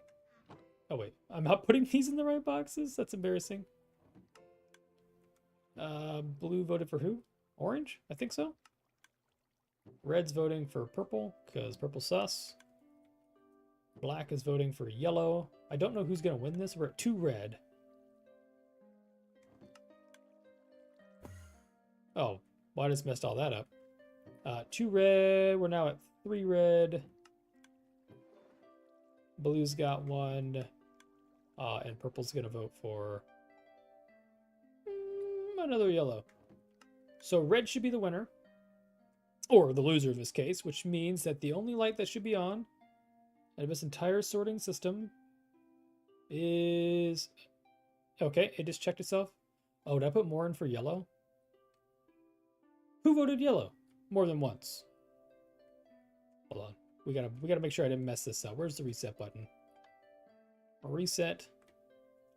Oh, wait. I'm not putting these in the right boxes? That's embarrassing. Blue voted for who? Orange? I think so. Red's voting for purple, because purple sus. Black is voting for yellow. I don't know who's going to win this. We're at 2 red. Oh, well, I just messed all that up. 2 red. We're now at 3 red. Blue's got 1. And purple's going to vote for another yellow. So red should be the winner. Or the loser in this case, which means that the only light that should be on out of this entire sorting system is... Okay, it just checked itself. Oh, did I put more in for yellow? Who voted yellow? More than once. Hold on. We gotta make sure I didn't mess this up. Where's the reset button? Reset.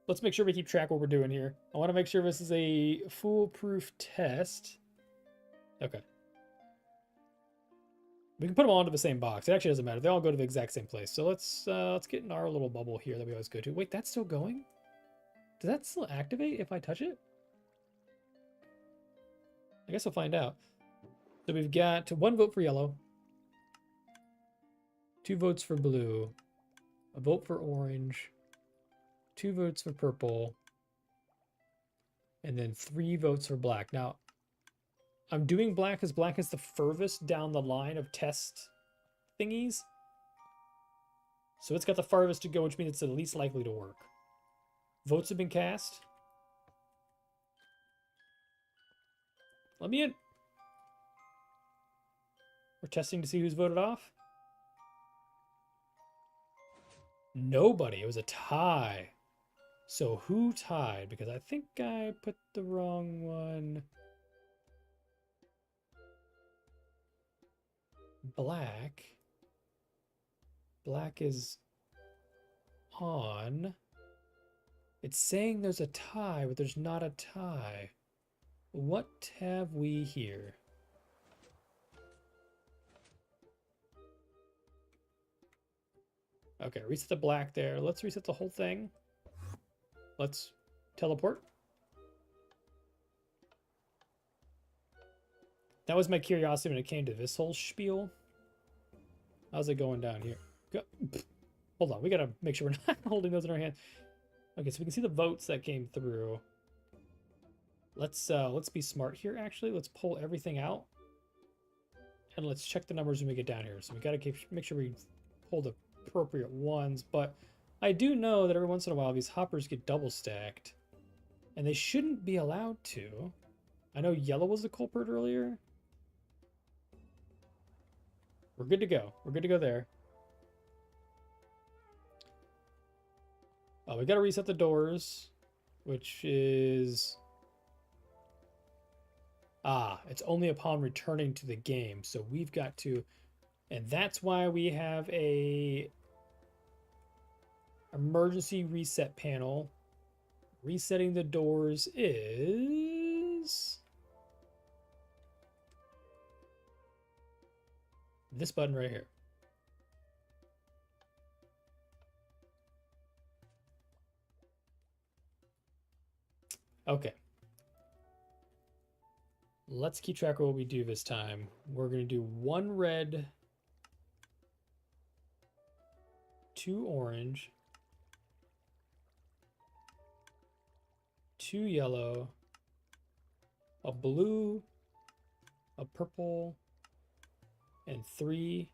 Let's make sure we keep track of what we're doing here. I want to make sure this is a foolproof test. Okay. We can put them all into the same box. It actually doesn't matter. They all go to the exact same place. So let's get in our little bubble here that we always go to. Wait, that's still going? Does that still activate if I touch it? I guess we'll find out. So we've got 1 vote for yellow, 2 votes for blue, a vote for orange, 2 votes for purple, and then 3 votes for black. Now, I'm doing black because black is the furthest down the line of test thingies. So it's got the farthest to go, which means it's the least likely to work. Votes have been cast. Let me in. We're testing to see who's voted off. Nobody. It was a tie. So who tied? Because I think I put the wrong one. Black. Black is on. It's saying there's a tie, but there's not a tie. What have we here? Okay, reset the black there. Let's reset the whole thing. Let's teleport. That was my curiosity when it came to this whole spiel. How's it going down here? Go. Hold on, we gotta make sure we're not holding those in our hand. Okay, so we can see the votes that came through. Let's be smart here, actually. Let's pull everything out. And let's check the numbers when we get down here. So we gotta make sure we pull the appropriate ones. But I do know that every once in a while these hoppers get double stacked. And they shouldn't be allowed to. I know yellow was the culprit earlier. We're good to go. We're good to go there. We got to reset the doors, which is... it's only upon returning to the game. So we've got to... And that's why we have a emergency reset panel. Resetting the doors is... this button right here. Okay. Let's keep track of what we do this time. We're going to do 1 red, 2 orange, 2 yellow, a blue, a purple, and 3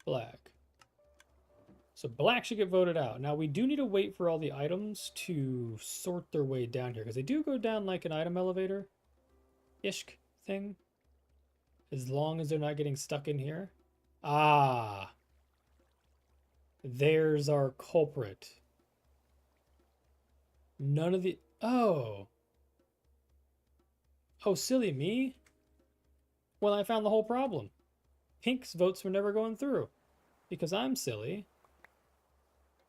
black. So black should get voted out. Now we do need to wait for all the items to sort their way down here, because they do go down like an item elevator-ish thing. As long as they're not getting stuck in here. Ah. There's our culprit. None of the... Oh. Oh, silly me. Well, I found the whole problem. Pink's votes were never going through. Because I'm silly.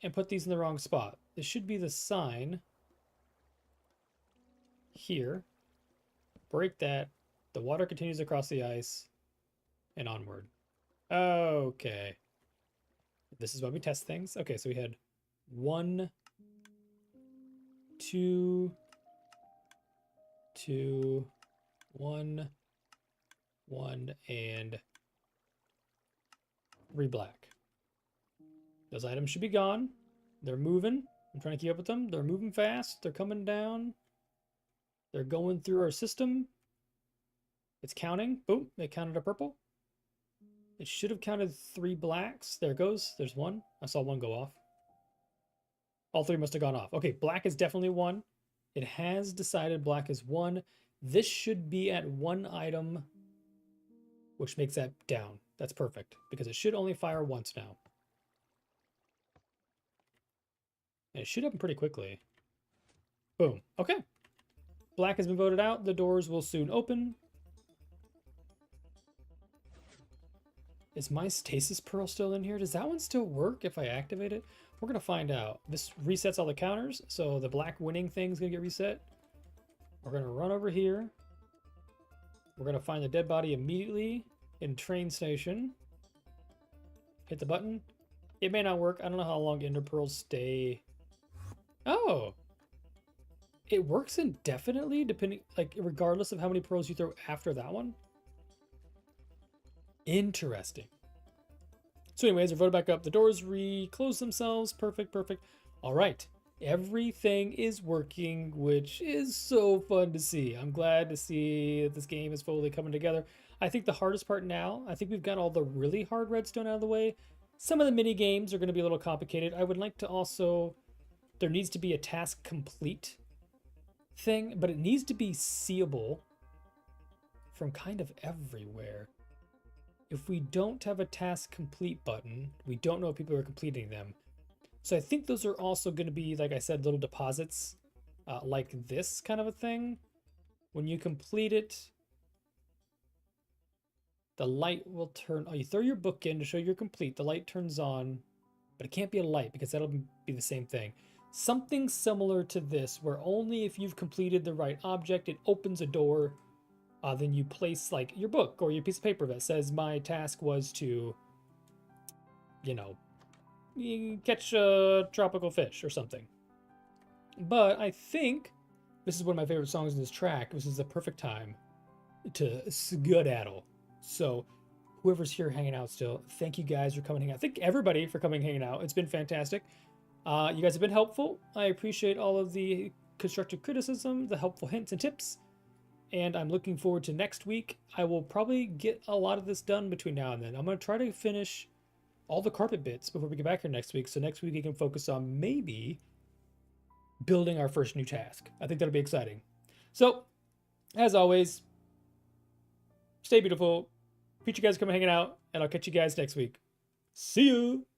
And put these in the wrong spot. This should be the sign. Here. Break that. The water continues across the ice. And onward. Okay. This is why we test things. Okay, so we had 1, 2, 2, 1, 1, and 3 black. Those items should be gone. They're moving. I'm trying to keep up with them. They're moving fast. They're coming down. They're going through our system. It's counting. Boom, it counted a purple. It should have counted 3 blacks. There it goes. There's 1. I saw 1 go off. All 3 must have gone off. Okay, black is definitely 1. It has decided black is 1. This should be at 1 item, which makes that down. That's perfect, because it should only fire once now. And it should happen pretty quickly. Boom. Okay. Black has been voted out. The doors will soon open. Is my stasis pearl still in here? Does that one still work if I activate it? We're going to find out. This resets all the counters, so the black winning thing is going to get reset. We're going to run over here. We're going to find the dead body immediately in train station. Hit the button. It may not work. I don't know how long ender pearls stay. Oh! It works indefinitely, depending, like, regardless of how many pearls you throw after that one? Interesting. So anyways, they're voted back up. The doors reclose themselves. Perfect, perfect. All right. Everything is working, which is so fun to see. I'm glad to see that this game is fully coming together. I think the hardest part now, I think we've got all the really hard redstone out of the way. Some of the mini games are going to be a little complicated. I would like to also, there needs to be a task complete thing, but it needs to be seeable from kind of everywhere. If we don't have a task complete button, we don't know if people are completing them. So I think those are also going to be, like I said, little deposits like this kind of a thing. When you complete it, the light will turn. Oh, you throw your book in to show you're complete. The light turns on, but it can't be a light because that'll be the same thing. Something similar to this, where only if you've completed the right object, it opens a door. Then you place like your book or your piece of paper that says my task was to, you know, catch a tropical fish or something. But I think this is one of my favorite songs in this track. This is the perfect time to skedaddle. So whoever's here hanging out still, thank you guys for coming hang out. Thank everybody for coming hanging out. It's been fantastic. You guys have been helpful. I appreciate all of the constructive criticism, the helpful hints and tips. And I'm looking forward to next week. I will probably get a lot of this done between now and then. I'm going to try to finish all the carpet bits before we get back here next week. So next week we can focus on maybe building our first new task. I think that'll be exciting. So, as always, stay beautiful. Appreciate you guys coming hanging out, and I'll catch you guys next week. See you!